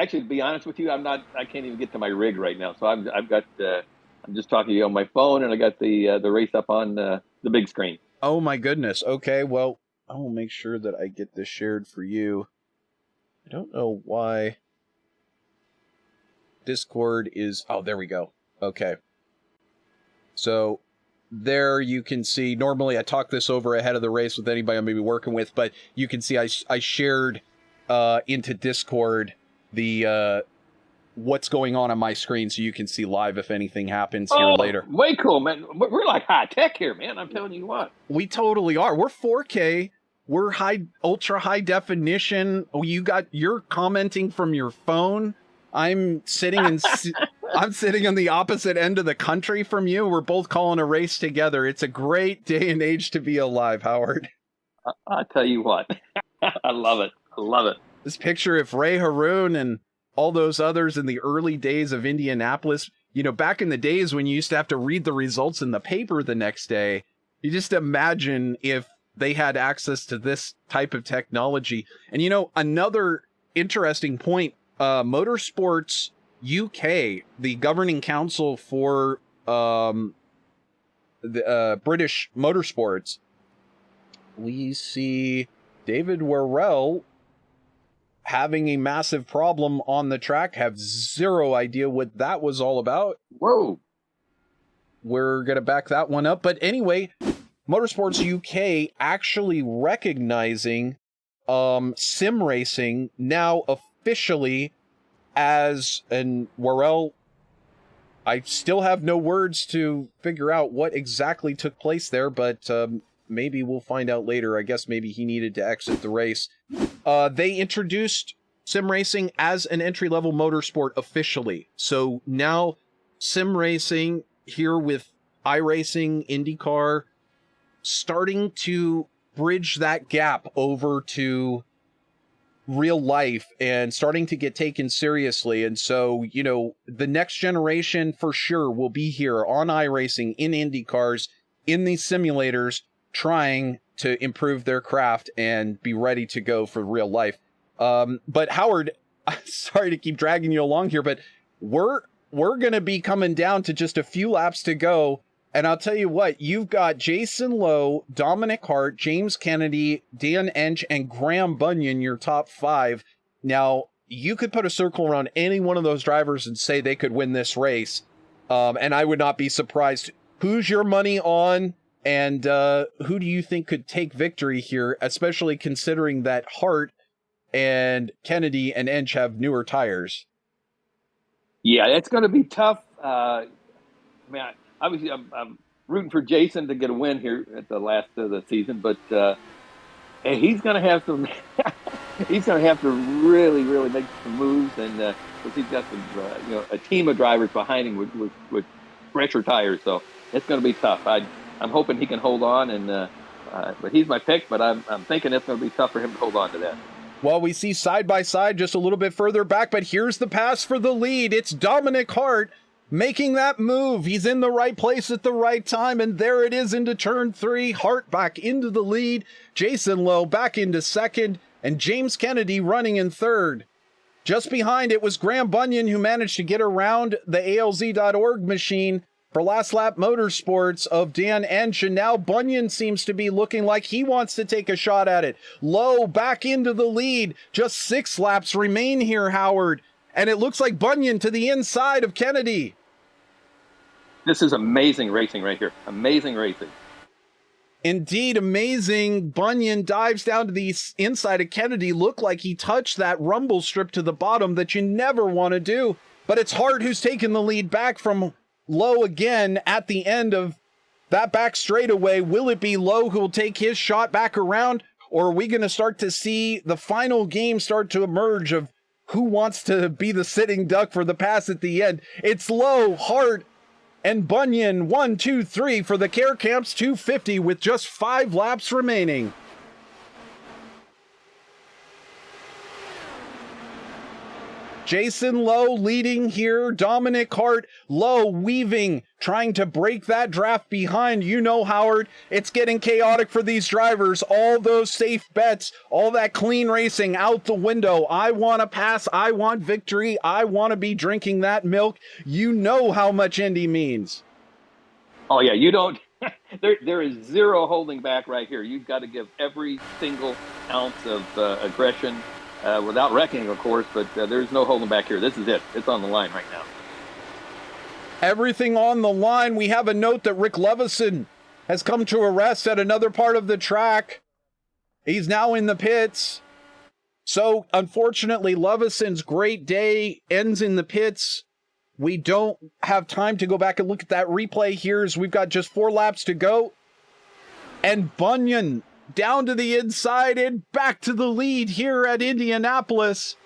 Speaker 11: to be honest with you, I can't even get to my rig right now. So I'm just talking to you on my phone, and I got the race up on the big screen.
Speaker 1: Oh my goodness. Okay, well, I will make sure that I get this shared for you. I don't know why Discord is... Oh, there we go. Okay. So there you can see, normally I talk this over ahead of the race with anybody I'm maybe working with, but you can see I shared into Discord the what's going on my screen, so you can see live if anything happens here later.
Speaker 11: Way cool, man. We're like high tech here, man. I'm telling you what.
Speaker 1: We totally are. We're 4K. We're ultra high definition. Oh, you're commenting from your phone. I'm sitting I'm sitting on the opposite end of the country from you. We're both calling a race together. It's a great day and age to be alive, Howard.
Speaker 11: I'll tell you what. I love it. I love it.
Speaker 1: This picture of Ray Haroon and all those others in the early days of Indianapolis, you know, back in the days when you used to have to read the results in the paper the next day, you just imagine if they had access to this type of technology. And, you know, another interesting point, Motorsports UK, the governing council for the British motorsports, we see David Worrell having a massive problem on the track. Have zero idea what that was all about.
Speaker 11: Whoa.
Speaker 1: We're going to back that one up. But anyway, Motorsports UK actually recognizing sim racing now officially as, and Worrell, I still have no words to figure out what exactly took place there, but maybe we'll find out later. I guess maybe he needed to exit the race. They introduced sim racing as an entry-level motorsport officially. So now sim racing here with iRacing, IndyCar, starting to bridge that gap over to real life and starting to get taken seriously. And so, you know, the next generation for sure will be here on iRacing, in IndyCars, in these simulators, trying to improve their craft and be ready to go for real life. But Howard, sorry to keep dragging you along here, but we're going to be coming down to just a few laps to go. And I'll tell you what, you've got Jason Lowe, Dominic Hart, James Kennedy, Dan Ensch, and Graham Bunyan, your top 5. Now, you could put a circle around any one of those drivers and say they could win this race. And I would not be surprised. Who's your money on? And who do you think could take victory here, especially considering that Hart and Kennedy and Ensch have newer tires?
Speaker 11: Yeah, it's going to be tough. Obviously, I'm rooting for Jason to get a win here at the last of the season, but and he's going to have some. He's going to have to really, really make some moves, and because he's got some, a team of drivers behind him with fresher tires, so it's going to be tough. I'm hoping he can hold on, and but he's my pick. But I'm thinking it's going to be tough for him to hold on to that.
Speaker 1: Well, we see side by side just a little bit further back, but here's the pass for the lead. It's Dominic Hart making that move. He's in the right place at the right time, and there it is into turn 3. Hart back into the lead, Jason Lowe back into second, and James Kennedy running in third. Just behind it was Graham Bunyan, who managed to get around the ALZ.org machine for Last Lap Motorsports of Dan Ensch, and now Bunyan seems to be looking like he wants to take a shot at it. Lowe back into the lead. Just 6 laps remain here, Howard, and it looks like Bunyan to the inside of Kennedy.
Speaker 11: This is amazing racing right here. Amazing racing.
Speaker 1: Indeed, amazing. Bunyan dives down to the inside of Kennedy. Looked like he touched that rumble strip to the bottom that you never want to do. But it's Hart who's taken the lead back from Lowe again at the end of that back straightaway. Will it be Lowe who will take his shot back around? Or are we going to start to see the final game start to emerge of who wants to be the sitting duck for the pass at the end? It's Lowe, Hart, and Bunyan, 1, 2, 3 for the Care Camps 250 with just 5 laps remaining. Jason Lowe leading here. Dominic Hart, Lowe weaving, trying to break that draft behind. You know, Howard, it's getting chaotic for these drivers. All those safe bets, all that clean racing out the window. I want to pass. I want victory. I want to be drinking that milk. You know how much Indy means.
Speaker 11: Oh, yeah, you don't. There is zero holding back right here. You've got to give every single ounce of aggression. Without wrecking, of course, but there's no holding back here. This is it. It's on the line right now.
Speaker 1: Everything on the line. We have a note that Rick Lovison has come to a rest at another part of the track. He's now in the pits. So, unfortunately, Lovison's great day ends in the pits. We don't have time to go back and look at that replay here as we've got just 4 laps to go. And Bunyan down to the inside and back to the lead here at Indianapolis.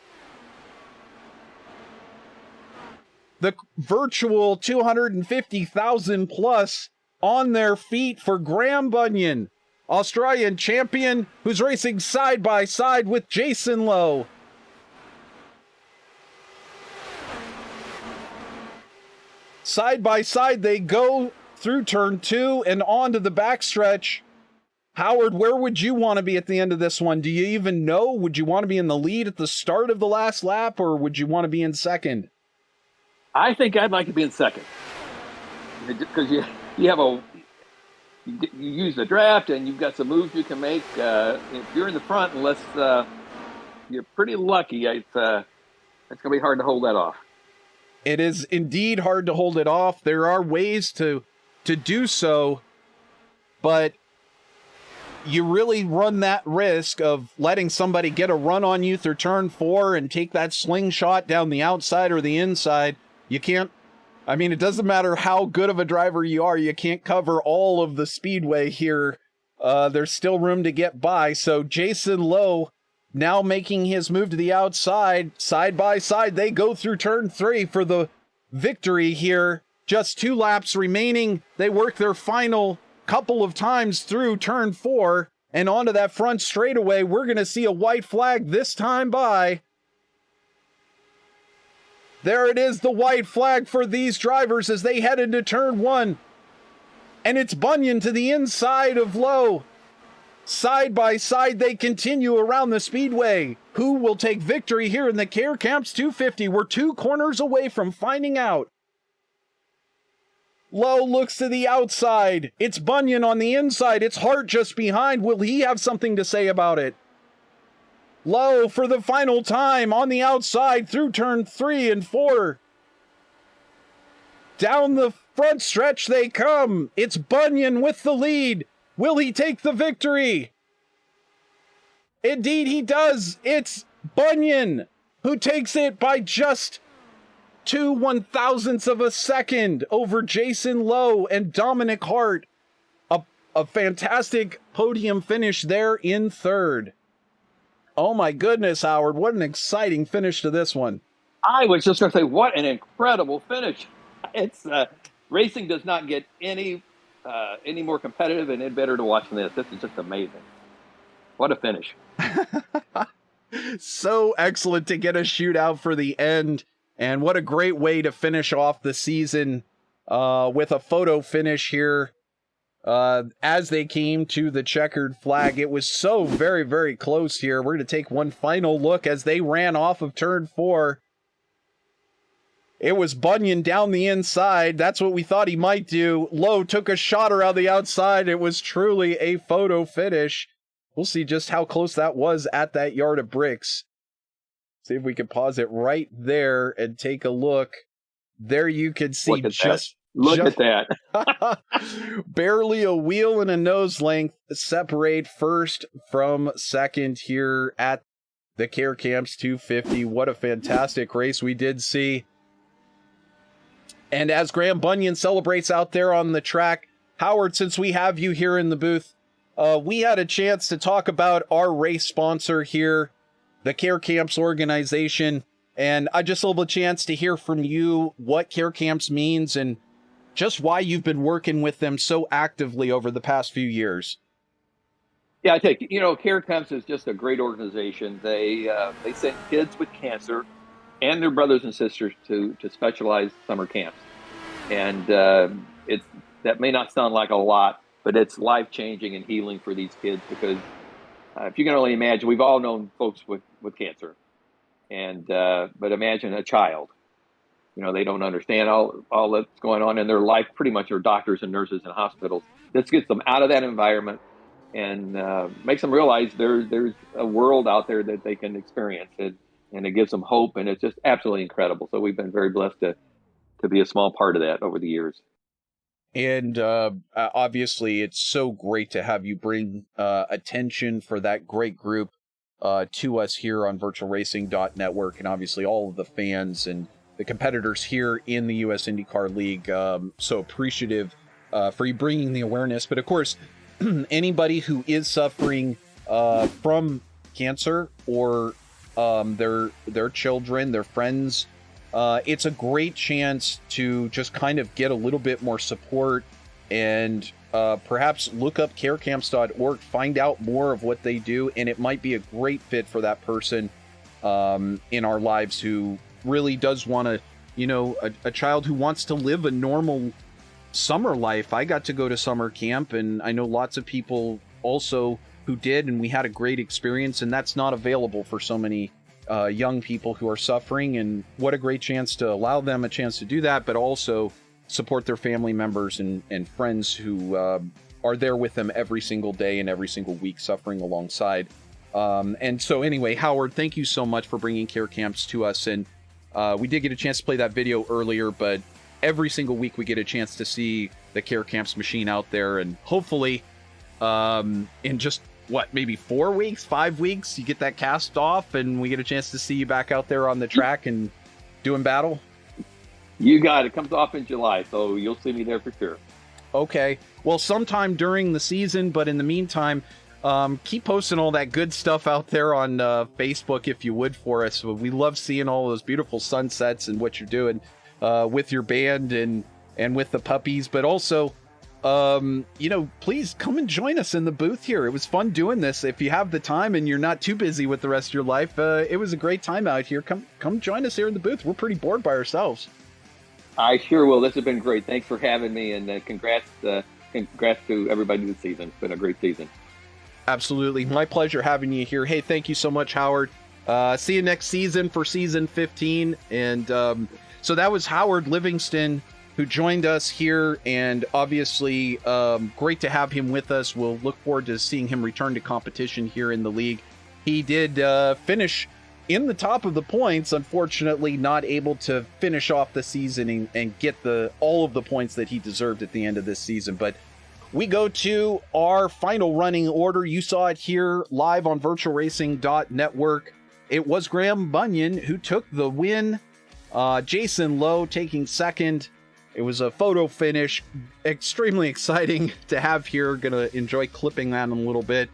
Speaker 1: The virtual 250,000 plus on their feet for Graham Bunyan, Australian champion, who's racing side by side with Jason Lowe. Side by side they go through turn 2 and onto the backstretch. Howard, where would you want to be at the end of this one? Do you even know? Would you want to be in the lead at the start of the last lap, or would you want to be in second?
Speaker 11: I think I'd like to be in second, because you use the draft and you've got some moves you can make. If you're in the front, unless you're pretty lucky, it's going to be hard to hold that off.
Speaker 1: It is indeed hard to hold it off. There are ways to do so, but you really run that risk of letting somebody get a run on you through turn 4 and take that slingshot down the outside or the inside. You can't, it doesn't matter how good of a driver you are, you can't cover all of the speedway here There's still room to get by. So Jason Lowe now making his move to the outside. Side by side, they go through turn 3 for the victory here. Just 2 laps remaining. They work their final couple of times through turn 4 and onto that front straightaway. We're going to see a white flag this time by. There it is, the white flag for these drivers as they head into turn 1. And it's Bunyan to the inside of Lowe. Side by side, they continue around the speedway. Who will take victory here in the Care Camps 250? We're 2 corners away from finding out. Lowe looks to the outside. It's Bunyan on the inside. It's Hart just behind. Will he have something to say about it? Lowe for the final time on the outside through turn 3 and 4. Down the front stretch they come. It's Bunyan with the lead. Will he take the victory? Indeed he does. It's Bunyan who takes it by just 2 1/1000ths of a second over Jason Lowe and Dominic Hart. A fantastic podium finish there in 3rd. Oh my goodness, Howard, what an exciting finish to this one.
Speaker 11: I was just going to say, what an incredible finish. It's racing does not get any more competitive and any better to watch than this. This is just amazing. What a finish.
Speaker 1: So excellent to get a shootout for the end. And what a great way to finish off the season with a photo finish here. As they came to the checkered flag, it was so very, very close here. We're going to take one final look as they ran off of turn 4. It was Bunyan down the inside. That's what we thought he might do. Lowe took a shot around the outside. It was truly a photo finish. We'll see just how close that was at that yard of bricks. See if we can pause it right there and take a look. There you can see
Speaker 11: Look at that.
Speaker 1: Barely a wheel and a nose length separate first from second here at the Care Camps 250. What a fantastic race we did see. And as Graham Bunyan celebrates out there on the track, Howard, since we have you here in the booth, we had a chance to talk about our race sponsor here, the Care Camps organization. And I just love a chance to hear from you what Care Camps means and just why you've been working with them so actively over the past few years.
Speaker 11: Yeah, I think, Care Camps is just a great organization. They send kids with cancer and their brothers and sisters to specialized summer camps. And that may not sound like a lot, but it's life-changing and healing for these kids because if you can only imagine, we've all known folks with cancer. And but imagine a child. They don't understand all that's going on in their life. Pretty much are doctors and nurses in hospitals. This gets them out of that environment and makes them realize there's a world out there that they can experience. And it gives them hope, and it's just absolutely incredible. So we've been very blessed to be a small part of that over the years.
Speaker 1: And obviously, it's so great to have you bring attention for that great group to us here on VirtualRacing.Network, and obviously all of the fans and the competitors here in the US IndyCar League. So appreciative for you bringing the awareness. But of course, anybody who is suffering from cancer or their children, their friends, it's a great chance to just kind of get a little bit more support and perhaps look up carecamps.org, find out more of what they do, and it might be a great fit for that person in our lives who really does want to, a child who wants to live a normal summer life. I got to go to summer camp, and I know lots of people also who did, and we had a great experience, and that's not available for so many young people who are suffering. And what a great chance to allow them a chance to do that, but also support their family members and friends who are there with them every single day and every single week suffering alongside. And so anyway, Howard, thank you so much for bringing Care Camps to us. And we did get a chance to play that video earlier, but every single week we get a chance to see the Care Camps machine out there. And hopefully in just, maybe 4 weeks, 5 weeks, you get that cast off and we get a chance to see you back out there on the track and doing battle?
Speaker 11: You got it. It comes off in July, so you'll see me there for sure.
Speaker 1: Okay. Well, sometime during the season, but in the meantime, keep posting all that good stuff out there on Facebook, if you would, for us. We love seeing all those beautiful sunsets and what you're doing with your band and with the puppies. But also, please come and join us in the booth here. It was fun doing this. If you have the time and you're not too busy with the rest of your life, it was a great time out here. Come join us here in the booth. We're pretty bored by ourselves.
Speaker 11: I sure will. This has been great. Thanks for having me, and congrats to everybody this season. It's been a great season.
Speaker 1: Absolutely. My pleasure having you here. Hey, thank you so much, Howard. See you next season for season 15. And so that was Howard Livingston, who joined us here, and obviously great to have him with us. We'll look forward to seeing him return to competition here in the league. He did finish in the top of the points, unfortunately not able to finish off the season and get all of the points that he deserved at the end of this season. But we go to our final running order. You saw it here live on VirtualRacing.Network. It was Graham Bunyan who took the win. Jason Lowe taking second. It was a photo finish. Extremely exciting to have here. Gonna enjoy clipping that in a little bit.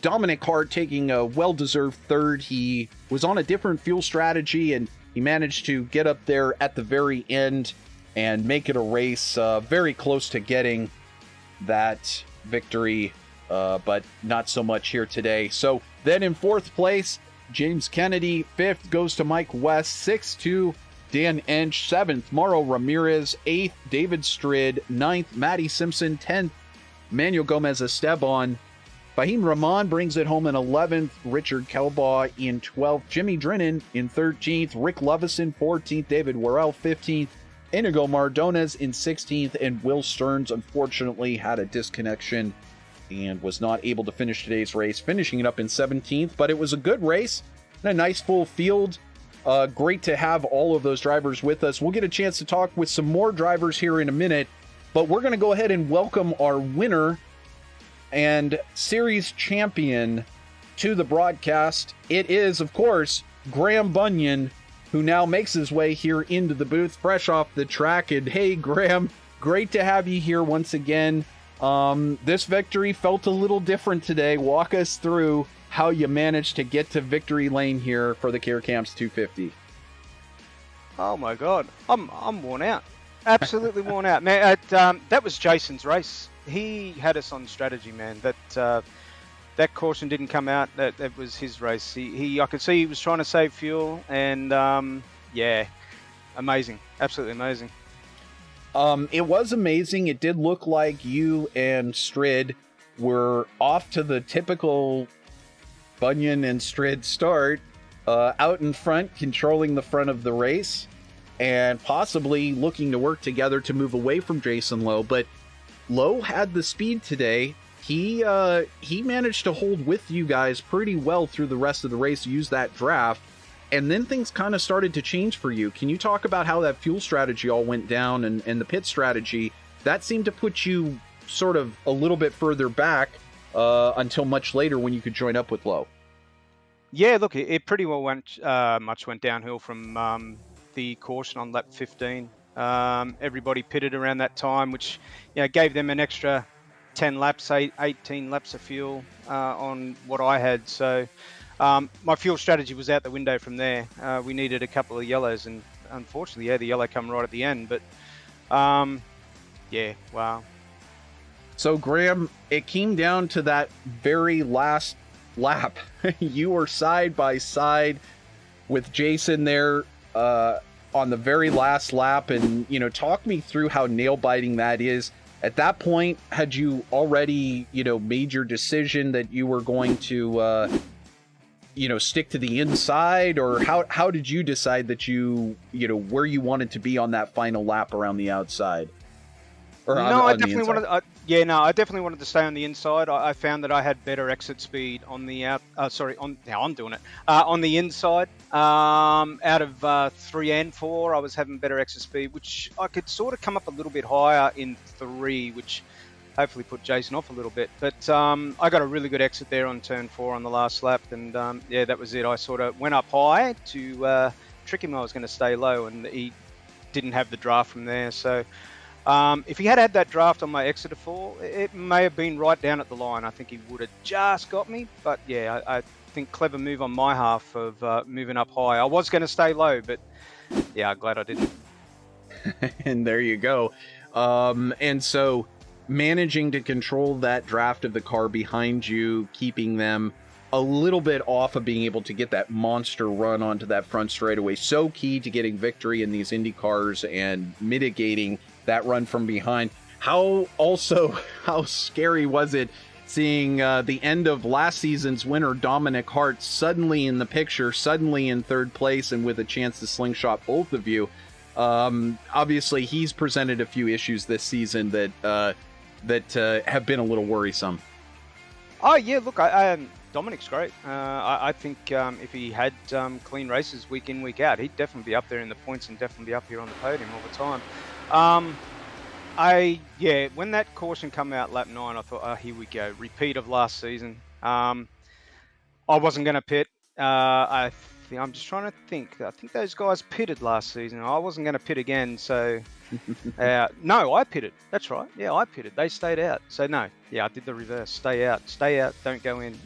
Speaker 1: Dominic Hart taking a well-deserved third. He was on a different fuel strategy, and he managed to get up there at the very end and make it a race. Very close to getting that victory, but not so much here today. So then in fourth place, James Kennedy. Fifth goes to Mike West. Sixth to Dan Ensch. Seventh, Mauro Ramirez. Eighth, David Strid. Ninth, Matty Simpson. 10th, Manuel Gomez Esteban. Fahim Rahman brings it home in 11th. Richard Kelbaugh in 12th. Jimmy Drennan in 13th. Rick Lovison 14th. David Worrell 15th. Iñigo Mardones in 16th. And Will Stearns, unfortunately, had a disconnection and was not able to finish today's race, finishing it up in 17th. But it was a good race and a nice full field. Great to have all of those drivers with us. We'll get a chance to talk with some more drivers here in a minute, but we're going to go ahead and welcome our winner and series champion to the broadcast. It is, of course, Graham Bunyan, who now makes his way here into the booth, fresh off the track. And hey, Graham, great to have you here once again. This victory felt a little different today. Walk us through how you managed to get to victory lane here for the Care Camps 250.
Speaker 12: Oh my God, I'm worn out, absolutely worn out, man. That was Jason's race. He had us on strategy, man. That caution didn't come out. That was his race. I could see he was trying to save fuel, and yeah, amazing, absolutely amazing.
Speaker 1: It was amazing. It did look like you and Strid were off to the typical Bunyan and Strid start, out in front, controlling the front of the race, and possibly looking to work together to move away from Jason Lowe. But Lowe had the speed today. He managed to hold with you guys pretty well through the rest of the race, use that draft, and then things kind of started to change for you. Can you talk about how that fuel strategy all went down and the pit strategy? That seemed to put you sort of a little bit further back until much later when you could join up with Lowe.
Speaker 12: Yeah, look, it pretty well went downhill from the caution on lap 15. Everybody pitted around that time, which gave them an extra 10 laps, 18 laps of fuel on what I had. So my fuel strategy was out the window from there. We needed a couple of yellows, and unfortunately, the yellow come right at the end. But yeah, wow.
Speaker 1: So Graham, it came down to that very last lap. You were side by side with Jason there on the very last lap, and talk me through how nail-biting that is. At that point, had you already made your decision that you were going to stick to the inside, or how did you decide that where you wanted to be on that final lap around the outside?
Speaker 12: I definitely wanted to stay on the inside. I found that I had better exit speed on the on the inside. Out of 3 and 4, I was having better exit speed, which I could sort of come up a little bit higher in 3, which hopefully put Jason off a little bit. But I got a really good exit there on turn 4 on the last lap, and that was it. I sort of went up high to trick him. I was going to stay low, and he didn't have the draft from there. So If he had had that draft on my Exeter 4, it may have been right down at the line. I think he would have just got me. But yeah, I think clever move on my half of moving up high. I was going to stay low, but yeah, I'm glad I didn't.
Speaker 1: And there you go. And so managing to control that draft of the car behind you, keeping them a little bit off of being able to get that monster run onto that front straightaway, so key to getting victory in these Indy cars and mitigating that run from behind. How scary was it seeing the end of last season's winner, Dominic Hart, suddenly in the picture, suddenly in third place, and with a chance to slingshot both of you? Obviously, he's presented a few issues this season that have been a little worrisome.
Speaker 12: Oh yeah, look, Dominic's great. I think if he had clean races week in, week out, he'd definitely be up there in the points and definitely be up here on the podium all the time. When that caution come out lap 9, I thought, oh, here we go, repeat of last season. I wasn't going to pit. I'm just trying to think. I think those guys pitted last season. I wasn't going to pit again, so no, I pitted. That's right. Yeah, I pitted. They stayed out. So no, yeah, I did the reverse. Stay out, don't go in.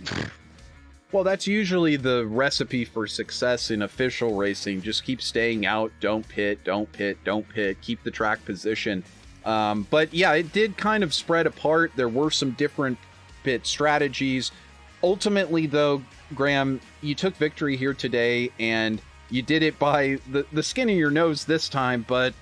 Speaker 1: Well, that's usually the recipe for success in official racing. Just keep staying out. Don't pit. Keep the track position. But yeah, it did kind of spread apart. There were some different pit strategies. Ultimately, though, Graham, you took victory here today, and you did it by the skin of your nose this time. But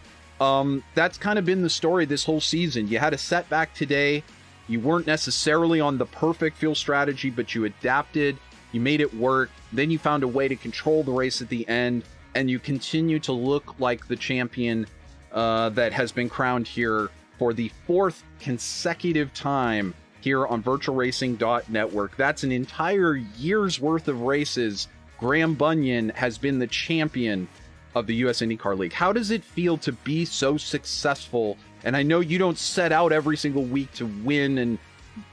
Speaker 1: that's kind of been the story this whole season. You had a setback today. You weren't necessarily on the perfect fuel strategy, but you adapted. You made it work. Then you found a way to control the race at the end, and you continue to look like the champion that has been crowned here for the 4th consecutive time here on VirtualRacing.Network. That's an entire year's worth of races. Graham Bunyan has been the champion of the US IndyCar League. How does it feel to be so successful? And I know you don't set out every single week to win and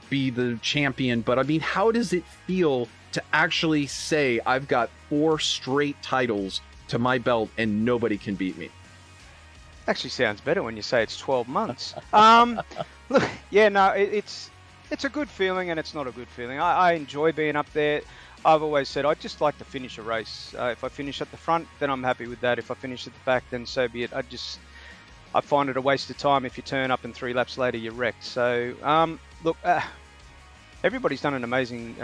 Speaker 1: be the champion, but I mean, how does it feel to actually say, I've got 4 straight titles to my belt and nobody can beat me?
Speaker 12: Actually sounds better when you say it's 12 months. Look, yeah, no, it's a good feeling and it's not a good feeling. I enjoy being up there. I've always said I'd just like to finish a race. If I finish at the front, then I'm happy with that. If I finish at the back, then so be it. I find it a waste of time if you turn up and 3 laps later you're wrecked. So, look, everybody's done an amazing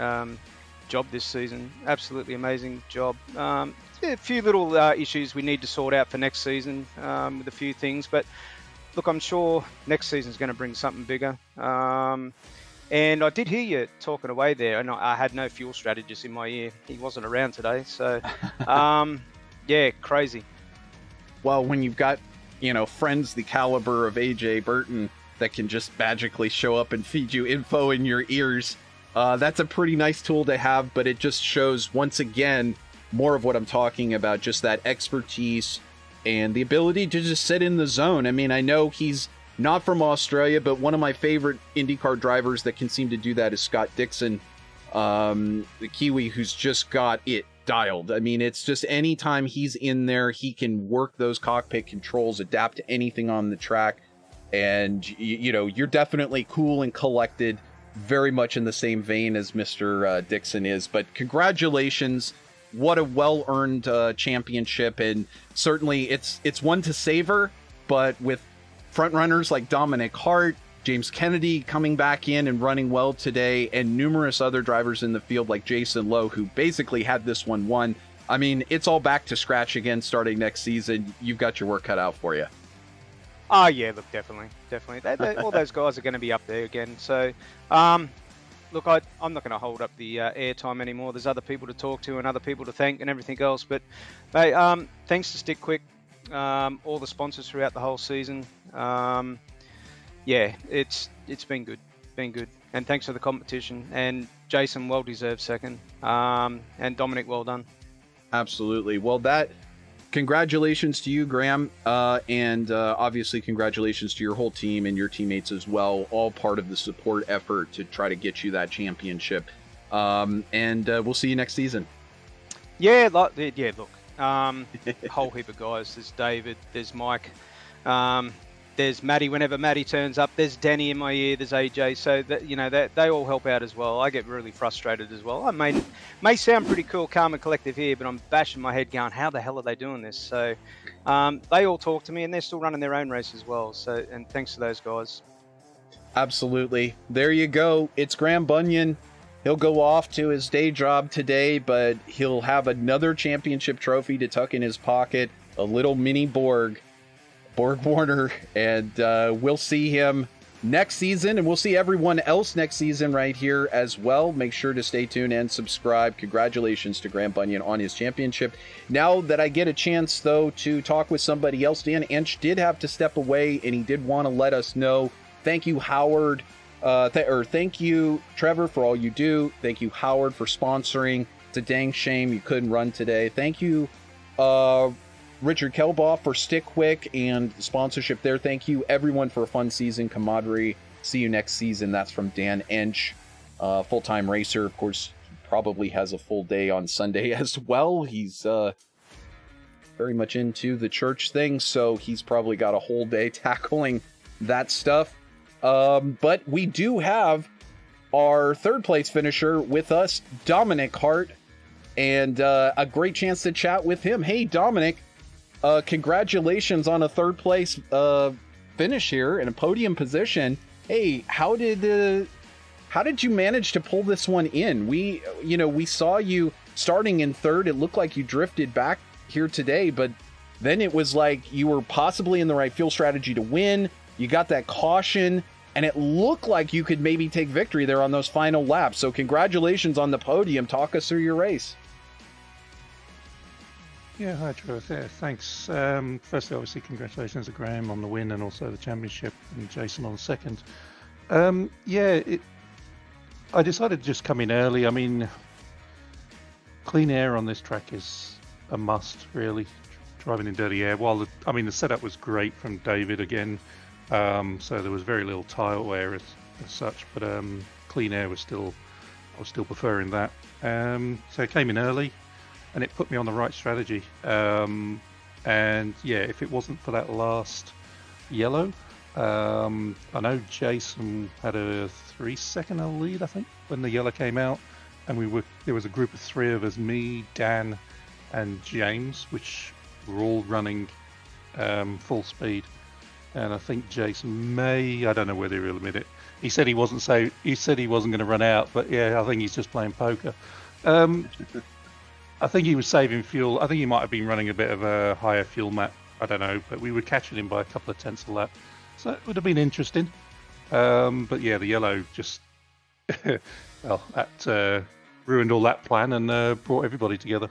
Speaker 12: job this season. Absolutely amazing job. A few little issues we need to sort out for next season with a few things, but look, I'm sure next season's going to bring something bigger. And I did hear you talking away there, and I had no fuel strategist in my ear. He wasn't around today, so yeah, crazy.
Speaker 1: Well, when you've got, friends the caliber of AJ Burton that can just magically show up and feed you info in your ears, that's a pretty nice tool to have, but it just shows, once again, more of what I'm talking about, just that expertise and the ability to just sit in the zone. I mean, I know he's not from Australia, but one of my favorite IndyCar drivers that can seem to do that is Scott Dixon, the Kiwi, who's just got it dialed. I mean, it's just anytime he's in there, he can work those cockpit controls, adapt to anything on the track. And, you're definitely cool and collected, very much in the same vein as Mr. Dixon is. But congratulations. What a well-earned championship. And certainly it's one to savor, but with front runners like Dominic Hart, James Kennedy coming back in and running well today, and numerous other drivers in the field like Jason Lowe, who basically had this one won. I mean, it's all back to scratch again starting next season. You've got your work cut out for you.
Speaker 12: Oh, yeah, look, definitely. All those guys are going to be up there again. So, look, I'm not going to hold up the airtime anymore. There's other people to talk to and other people to thank and everything else. But, mate, thanks to Stick Quick, all the sponsors throughout the whole season. Yeah, it's been good. And thanks for the competition. And Jason, well-deserved second. And Dominic, well done.
Speaker 1: Absolutely. Well, congratulations to you, Graham. And obviously congratulations to your whole team and your teammates as well. All part of the support effort to try to get you that championship. And we'll see you next season.
Speaker 12: Yeah, look. Whole heap of guys. There's David, there's Mike. there's Maddie whenever Maddie turns up. There's Danny in my ear. There's AJ. So that, you know, that they all help out as well. I get really frustrated as well. I may sound pretty cool, calm and collective here, but I'm bashing my head going, how the hell are they doing this? So they all talk to me, and they're still running their own race as well. So, and thanks to those guys.
Speaker 1: Absolutely. There you go. It's Graham Bunyan. He'll go off to his day job today, but he'll have another championship trophy to tuck in his pocket, a little mini Borg Warner, and we'll see him next season, and we'll see everyone else next season right here as well. Make sure to stay tuned and subscribe. Congratulations to Graham Bunyan on his championship. Now that I get a chance, though, to talk with somebody else, Dan Ensch did have to step away, and he did want to let us know. Thank you, Howard. Thank you, Trevor, for all you do. Thank you, Howard, for sponsoring. It's a dang shame you couldn't run today. Thank you, Richard Kelbaugh, for Stick Quick and sponsorship there. Thank you, everyone, for a fun season, camaraderie. See you next season. That's from Dan Ensch, full-time racer. Of course, probably has a full day on Sunday as well. He's very much into the church thing, so he's probably got a whole day tackling that stuff. But we do have our third place finisher with us, Dominic Hart, and a great chance to chat with him. Hey, Dominic, congratulations on a third place finish here in a podium position. Hey, how did you manage to pull this one in? We saw you starting in third. It looked like you drifted back here today, but then it was like you were possibly in the right fuel strategy to win. You got that caution, and it looked like you could maybe take victory there on those final laps. So congratulations on the podium. Talk us through your race.
Speaker 13: Yeah, hi Trevor. Yeah, thanks. Firstly, obviously, congratulations to Graham on the win and also the championship, and Jason on the second. I decided to just come in early. I mean, clean air on this track is a must, really. Driving in dirty air. While the setup was great from David again. So there was very little tile wear as such, but clean air I was still preferring that. So I came in early, and it put me on the right strategy. And yeah, if it wasn't for that last yellow, I know Jason had a 3-second lead, I think, when the yellow came out, and there was a group of three of us, me, Dan, and James, which were all running full speed. And I think Jason I don't know whether he'll admit it. He said he wasn't going to run out, but yeah, I think he's just playing poker. I think he was saving fuel. I think he might have been running a bit of a higher fuel map. I don't know, but we were catching him by a couple of tenths of a lap. So it would have been interesting. But yeah, the yellow just, that ruined all that plan and brought everybody together.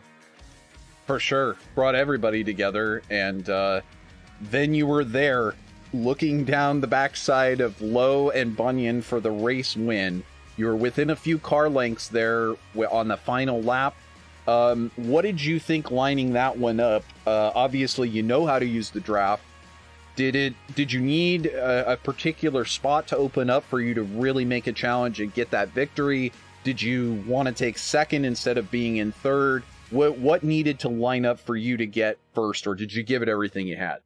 Speaker 1: For sure. Brought everybody together, and then you were there looking down the backside of Lowe and Bunyan for the race win. You were within a few car lengths there on the final lap. What did you think lining that one up? Obviously, you know how to use the draft. Did you need a particular spot to open up for you to really make a challenge and get that victory? Did you want to take second instead of being in third? What needed to line up for you to get first, or did you give it everything you had?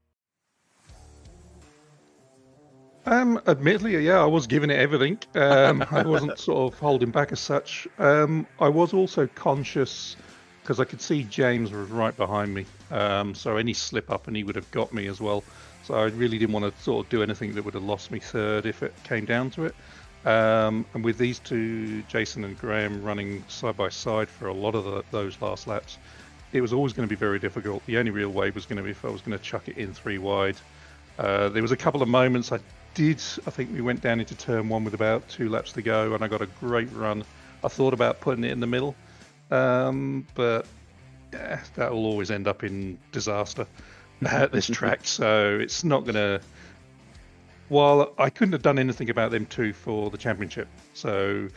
Speaker 13: Admittedly, yeah, I was giving it everything. I wasn't sort of holding back as such. I was also conscious because I could see James was right behind me. So any slip up and he would have got me as well. So I really didn't want to sort of do anything that would have lost me third if it came down to it. And with these two, Jason and Graham, running side by side for a lot of those last laps, it was always going to be very difficult. The only real way was going to be if I was going to chuck it in 3 wide. There was a couple of moments I think we went down into turn 1 with about 2 laps to go, and I got a great run. I thought about putting it in the middle, but yeah, that will always end up in disaster at this track. So it's not going to... While I couldn't have done anything about them two for the championship, so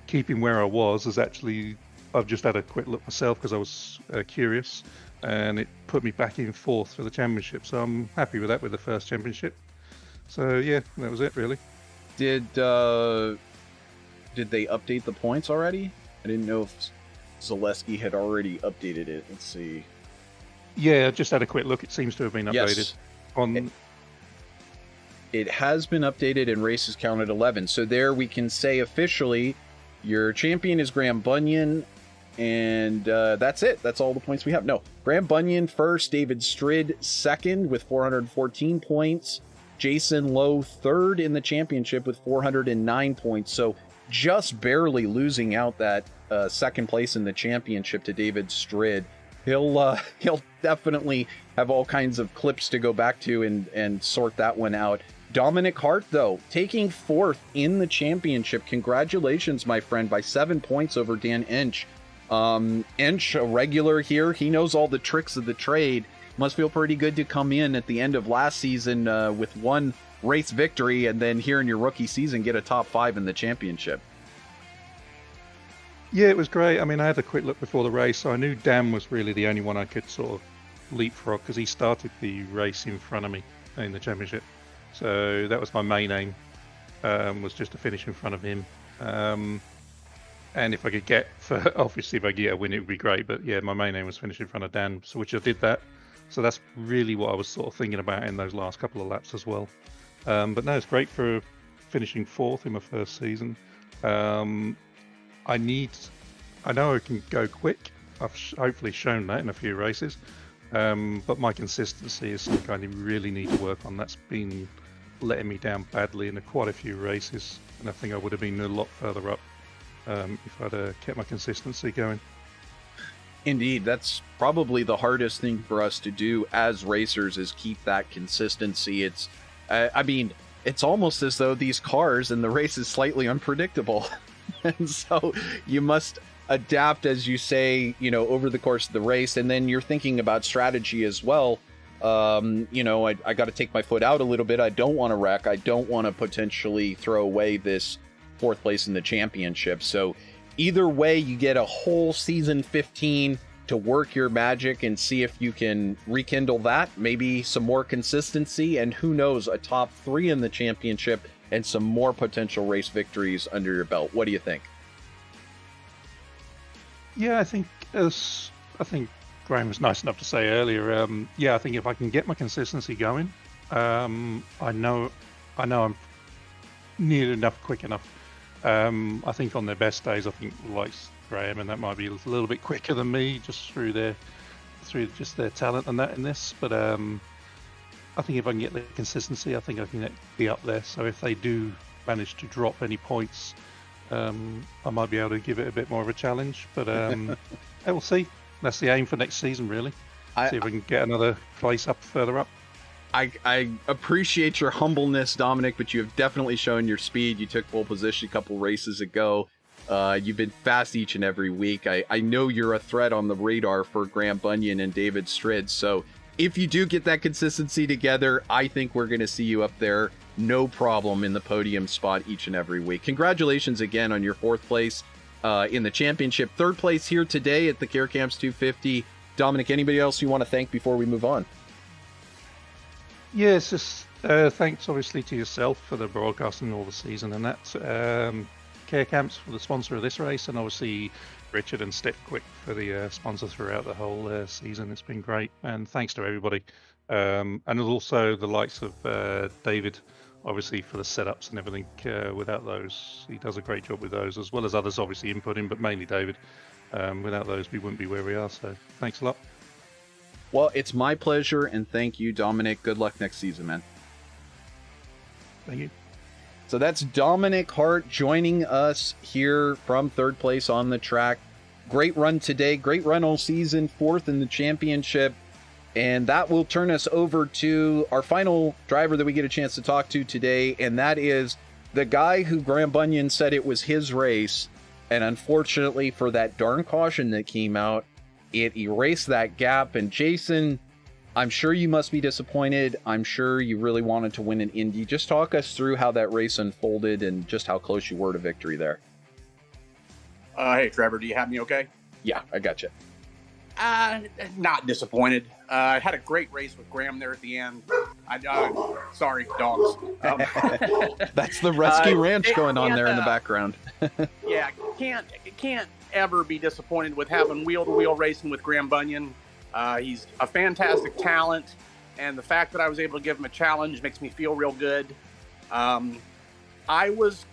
Speaker 13: keeping where I was is actually... I've just had a quick look myself because I was curious, and it put me back in 4th for the championship. So I'm happy with that, with the first championship. So yeah, that was it really.
Speaker 1: Did they update the points already? I didn't know if Zaleski had already updated it. Let's see.
Speaker 13: Yeah, I just had a quick look. It seems to have been updated.
Speaker 1: Yes. it has been updated and races counted 11. So there we can say officially your champion is Graham Bunyan, and that's it. That's all the points we have. No, Graham Bunyan first, David Strid second with 414 points, Jason Lowe third in the championship with 409 points. So just barely losing out that second place in the championship to David Strid. He'll definitely have all kinds of clips to go back to and sort that one out. Dominic Hart, though, taking fourth in the championship. Congratulations, my friend, by 7 points over Dan Ensch. Ensch, a regular here, he knows all the tricks of the trade. Must feel pretty good to come in at the end of last season with one race victory, and then here in your rookie season get a top 5 in the championship.
Speaker 13: Yeah, it was great. I mean, I had a quick look before the race, so I knew Dan was really the only one I could sort of leapfrog because he started the race in front of me in the championship. So that was my main aim, was just to finish in front of him. And if I could get, obviously if I get a win, it would be great. But yeah, my main aim was finish in front of Dan, so which I did that. So that's really what I was sort of thinking about in those last couple of laps as well. But no, it's great for finishing fourth in my first season. I know I can go quick. I've hopefully shown that in a few races. But my consistency is something I really need to work on. That's been letting me down badly in quite a few races. And I think I would have been a lot further up if I'd kept my consistency going.
Speaker 1: Indeed, that's probably the hardest thing for us to do as racers is keep that consistency. It's, I mean, it's almost as though these cars and the race is slightly unpredictable. And so you must adapt, as you say, you know, over the course of the race. And then you're thinking about strategy as well. You know, I got to take my foot out a little bit. I don't want to wreck. I don't want to potentially throw away this fourth place in the championship. So either way, you get a whole season 15 to work your magic and see if you can rekindle that. Maybe some more consistency, and who knows, a top 3 in the championship and some more potential race victories under your belt. What do you think?
Speaker 13: Yeah, I think Graham was nice enough to say earlier. Yeah, I think if I can get my consistency going, I know I'm near enough, quick enough. I think on their best days, I think like Graham, and that might be a little bit quicker than me, just through just their talent and that in this. But I think if I can get the consistency, I think I can be up there. So if they do manage to drop any points, I might be able to give it a bit more of a challenge. But we'll see. That's the aim for next season, really. See if we can get another place up further up.
Speaker 1: I appreciate your humbleness, Dominic, but you have definitely shown your speed. You took pole position a couple races ago. You've been fast each and every week. I know you're a threat on the radar for Graham Bunyan and David Strid. So if you do get that consistency together, I think we're going to see you up there. No problem in the podium spot each and every week. Congratulations again on your fourth place in the championship. Third place here today at the Care Camps 250. Dominic, anybody else you want to thank before we move on?
Speaker 13: Yes, just thanks obviously to yourself for the broadcasting all the season and that. Care Camps for the sponsor of this race, and obviously Richard and Step Quick for the sponsor throughout the whole season. It's been great, and thanks to everybody. And also the likes of David, obviously for the setups and everything. Without those, he does a great job with those, as well as others obviously inputting, but mainly David. Without those, we wouldn't be where we are, so thanks a lot.
Speaker 1: Well, it's my pleasure, and thank you, Dominic. Good luck next season, man.
Speaker 13: Thank you.
Speaker 1: So that's Dominic Hart joining us here from third place on the track. Great run today, great run all season, fourth in the championship. And that will turn us over to our final driver that we get a chance to talk to today, and that is the guy who Graham Bunyan said it was his race, and unfortunately for that darn caution that came out, it erased that gap. And Jason, I'm sure you must be disappointed. I'm sure you really wanted to win an Indy. Just talk us through how that race unfolded and just how close you were to victory there.
Speaker 14: Hey, Trevor, do you have me okay?
Speaker 1: Yeah, I got you.
Speaker 14: Not disappointed. I had a great race with Graham there at the end. Sorry, dogs.
Speaker 1: That's the Rescue Ranch going on there in the background.
Speaker 14: Yeah, can't ever be disappointed with having wheel-to-wheel racing with Graham Bunyan. He's a fantastic talent. and the fact that I was able to give him a challenge makes me feel real good. I was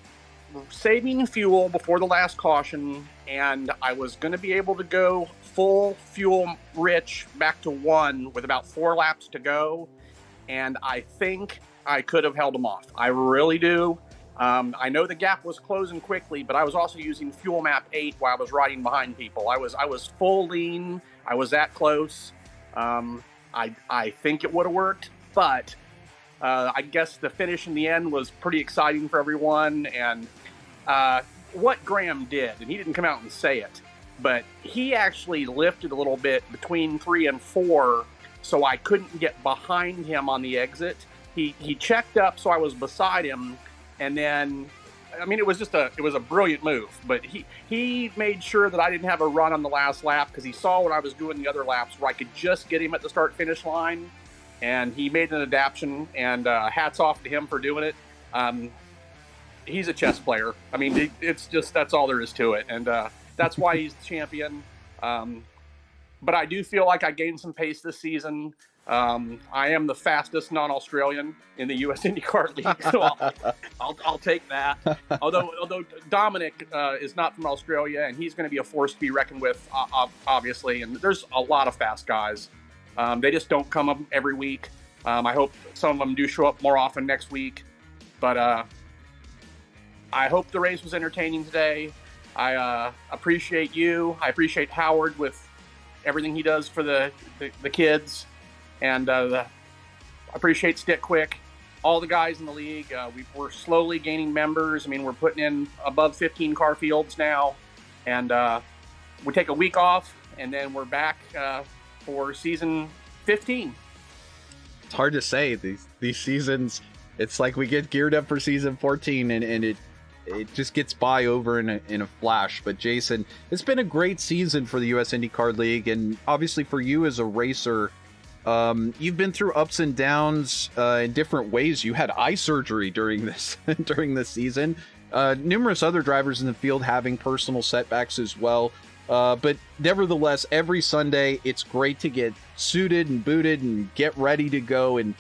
Speaker 14: saving fuel before the last caution, and I was going to be able to go full fuel rich back to 1 with about 4 laps to go, and I think I could have held him off. I really do. I know the gap was closing quickly, but I was also using fuel map 8 while I was riding behind people. I was full lean. I was that close. I think it would have worked, but I guess the finish in the end was pretty exciting for everyone. And what Graham did, and he didn't come out and say it, but he actually lifted a little bit between 3 and 4, so I couldn't get behind him on the exit. He checked up, so I was beside him, and then, I mean, it was a brilliant move. But he made sure that I didn't have a run on the last lap, because he saw what I was doing the other laps where I could just get him at the start-finish line, and he made an adaptation, and hats off to him for doing it. He's a chess player. I mean, it's just, that's all there is to it, and that's why he's the champion. But I do feel like I gained some pace this season. I am the fastest non-Australian in the US IndyCar League, so I'll take that. Although Dominic is not from Australia, and he's going to be a force to be reckoned with, obviously. And there's a lot of fast guys. They just don't come up every week. I hope some of them do show up more often next week. But I hope the race was entertaining today. I appreciate you. I appreciate Howard with everything he does for the kids. And I appreciate Stick Quick, all the guys in the league. We're slowly gaining members. I mean, we're putting in above 15 car fields now. And we take a week off, and then we're back for season 15.
Speaker 1: It's hard to say. These seasons, it's like we get geared up for season 14, and it just gets by over in a flash. But Jason, it's been a great season for the US IndyCar League, and obviously for you as a racer, you've been through ups and downs in different ways. You had eye surgery during this season. Numerous other drivers in the field having personal setbacks as well. But nevertheless, every Sunday, it's great to get suited and booted and get ready to go and,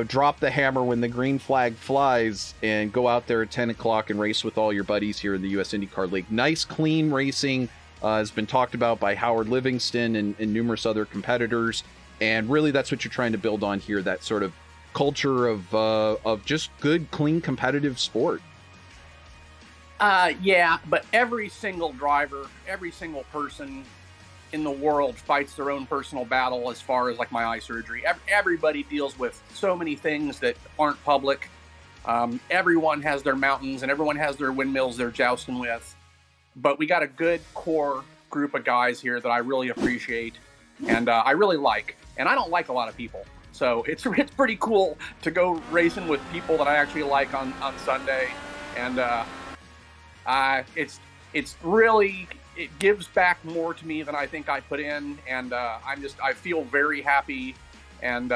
Speaker 1: drop the hammer when the green flag flies and go out there at 10 o'clock and race with all your buddies here in the US IndyCar League. Nice, clean racing has been talked about by Howard Livingston and numerous other competitors. And really, that's what you're trying to build on here, that sort of culture of just good, clean, competitive sport.
Speaker 14: Yeah, but every single driver, every single person in the world fights their own personal battle as far as like my eye surgery. Everybody deals with so many things that aren't public. Everyone has their mountains and everyone has their windmills they're jousting with. But we got a good core group of guys here that I really appreciate and I really like. And I don't like a lot of people. So it's pretty cool to go racing with people that I actually like on Sunday. And it's really, it gives back more to me than I think I put in. And I feel very happy and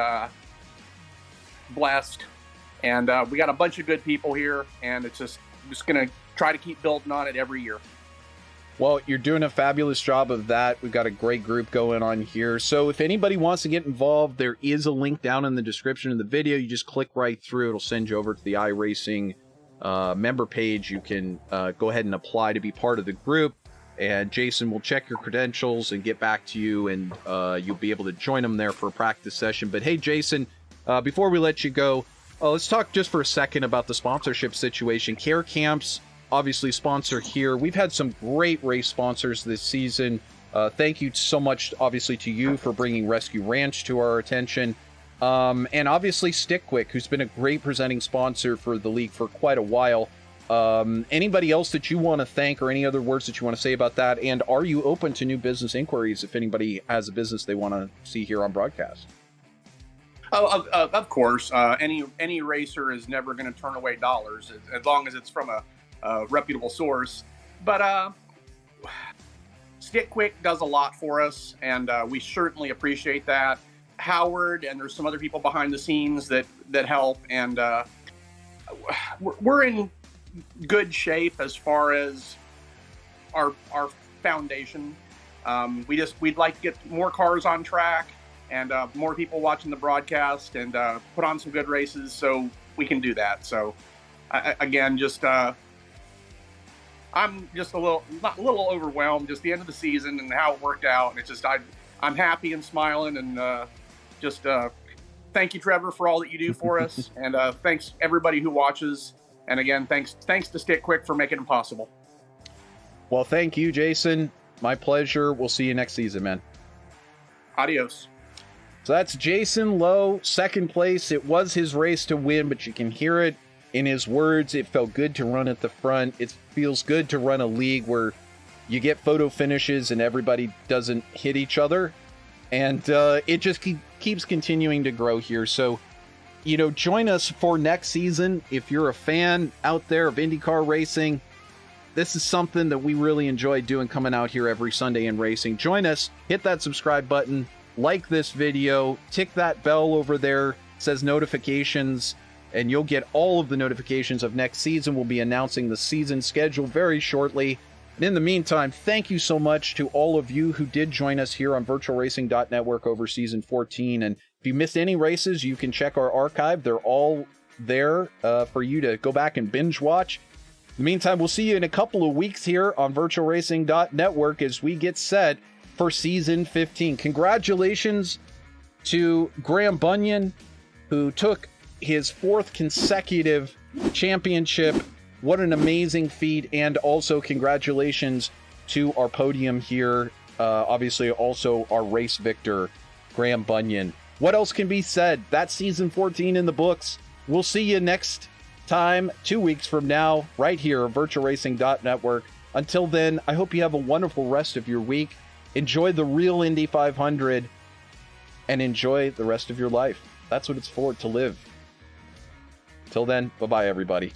Speaker 14: blessed. And we got a bunch of good people here, and it's just going to try to keep building on it every year.
Speaker 1: Well, you're doing a fabulous job of that. We've got a great group going on here. So if anybody wants to get involved, there is a link down in the description of the video. You just click right through. It'll send you over to the iRacing member page. You can go ahead and apply to be part of the group. And Jason will check your credentials and get back to you, and you'll be able to join them there for a practice session. But hey, Jason, before we let you go, let's talk just for a second about the sponsorship situation. Care Camps, obviously sponsor here. We've had some great race sponsors this season. Thank you so much, obviously, to you for bringing Rescue Ranch to our attention. And obviously Stick Quick, who's been a great presenting sponsor for the league for quite a while. Anybody else that you want to thank, or any other words that you want to say about that? And are you open to new business inquiries if anybody has a business they want to see here on broadcast?
Speaker 14: Oh, of course. Any racer is never going to turn away dollars as long as it's from a reputable source. But Stick Quick does a lot for us, and we certainly appreciate that. Howard, and there's some other people behind the scenes that help, and we're in good shape as far as our foundation. We'd like to get more cars on track. and more people watching the broadcast, and put on some good races so we can do that. So, again, just I'm just a little overwhelmed, just the end of the season and how it worked out. And it's just I'm happy and smiling, and just thank you, Trevor, for all that you do for us, and thanks everybody who watches. And again, thanks to Stick Quick for making it possible.
Speaker 1: Well, thank you, Jason. My pleasure. We'll see you next season, man.
Speaker 14: Adios.
Speaker 1: So that's Jason Lowe, second place. It was his race to win, but you can hear it in his words. It felt good to run at the front. It feels good to run a league where you get photo finishes and everybody doesn't hit each other. And it just keeps continuing to grow here. So, join us for next season. If you're a fan out there of IndyCar racing, this is something that we really enjoy doing, coming out here every Sunday and racing. Join us, hit that subscribe button, like this video, tick that bell over there, it says notifications, and you'll get all of the notifications of next season. We'll be announcing the season schedule very shortly. And in the meantime, thank you so much to all of you who did join us here on VirtualRacing.Network over season 14. And if you missed any races, you can check our archive. They're all there for you to go back and binge watch. In the meantime, we'll see you in a couple of weeks here on VirtualRacing.Network as we get set for season 15. Congratulations to Graham Bunyan, who took his 4th consecutive championship. What an amazing feat. And also congratulations to our podium here. Obviously also our race victor, Graham Bunyan. What else can be said? That's season 14 in the books. We'll see you next time, 2 weeks from now, right here on VirtualRacing.Network. Until then, I hope you have a wonderful rest of your week. Enjoy the real Indy 500 and enjoy the rest of your life. That's what it's for, to live. Till then, bye-bye, everybody.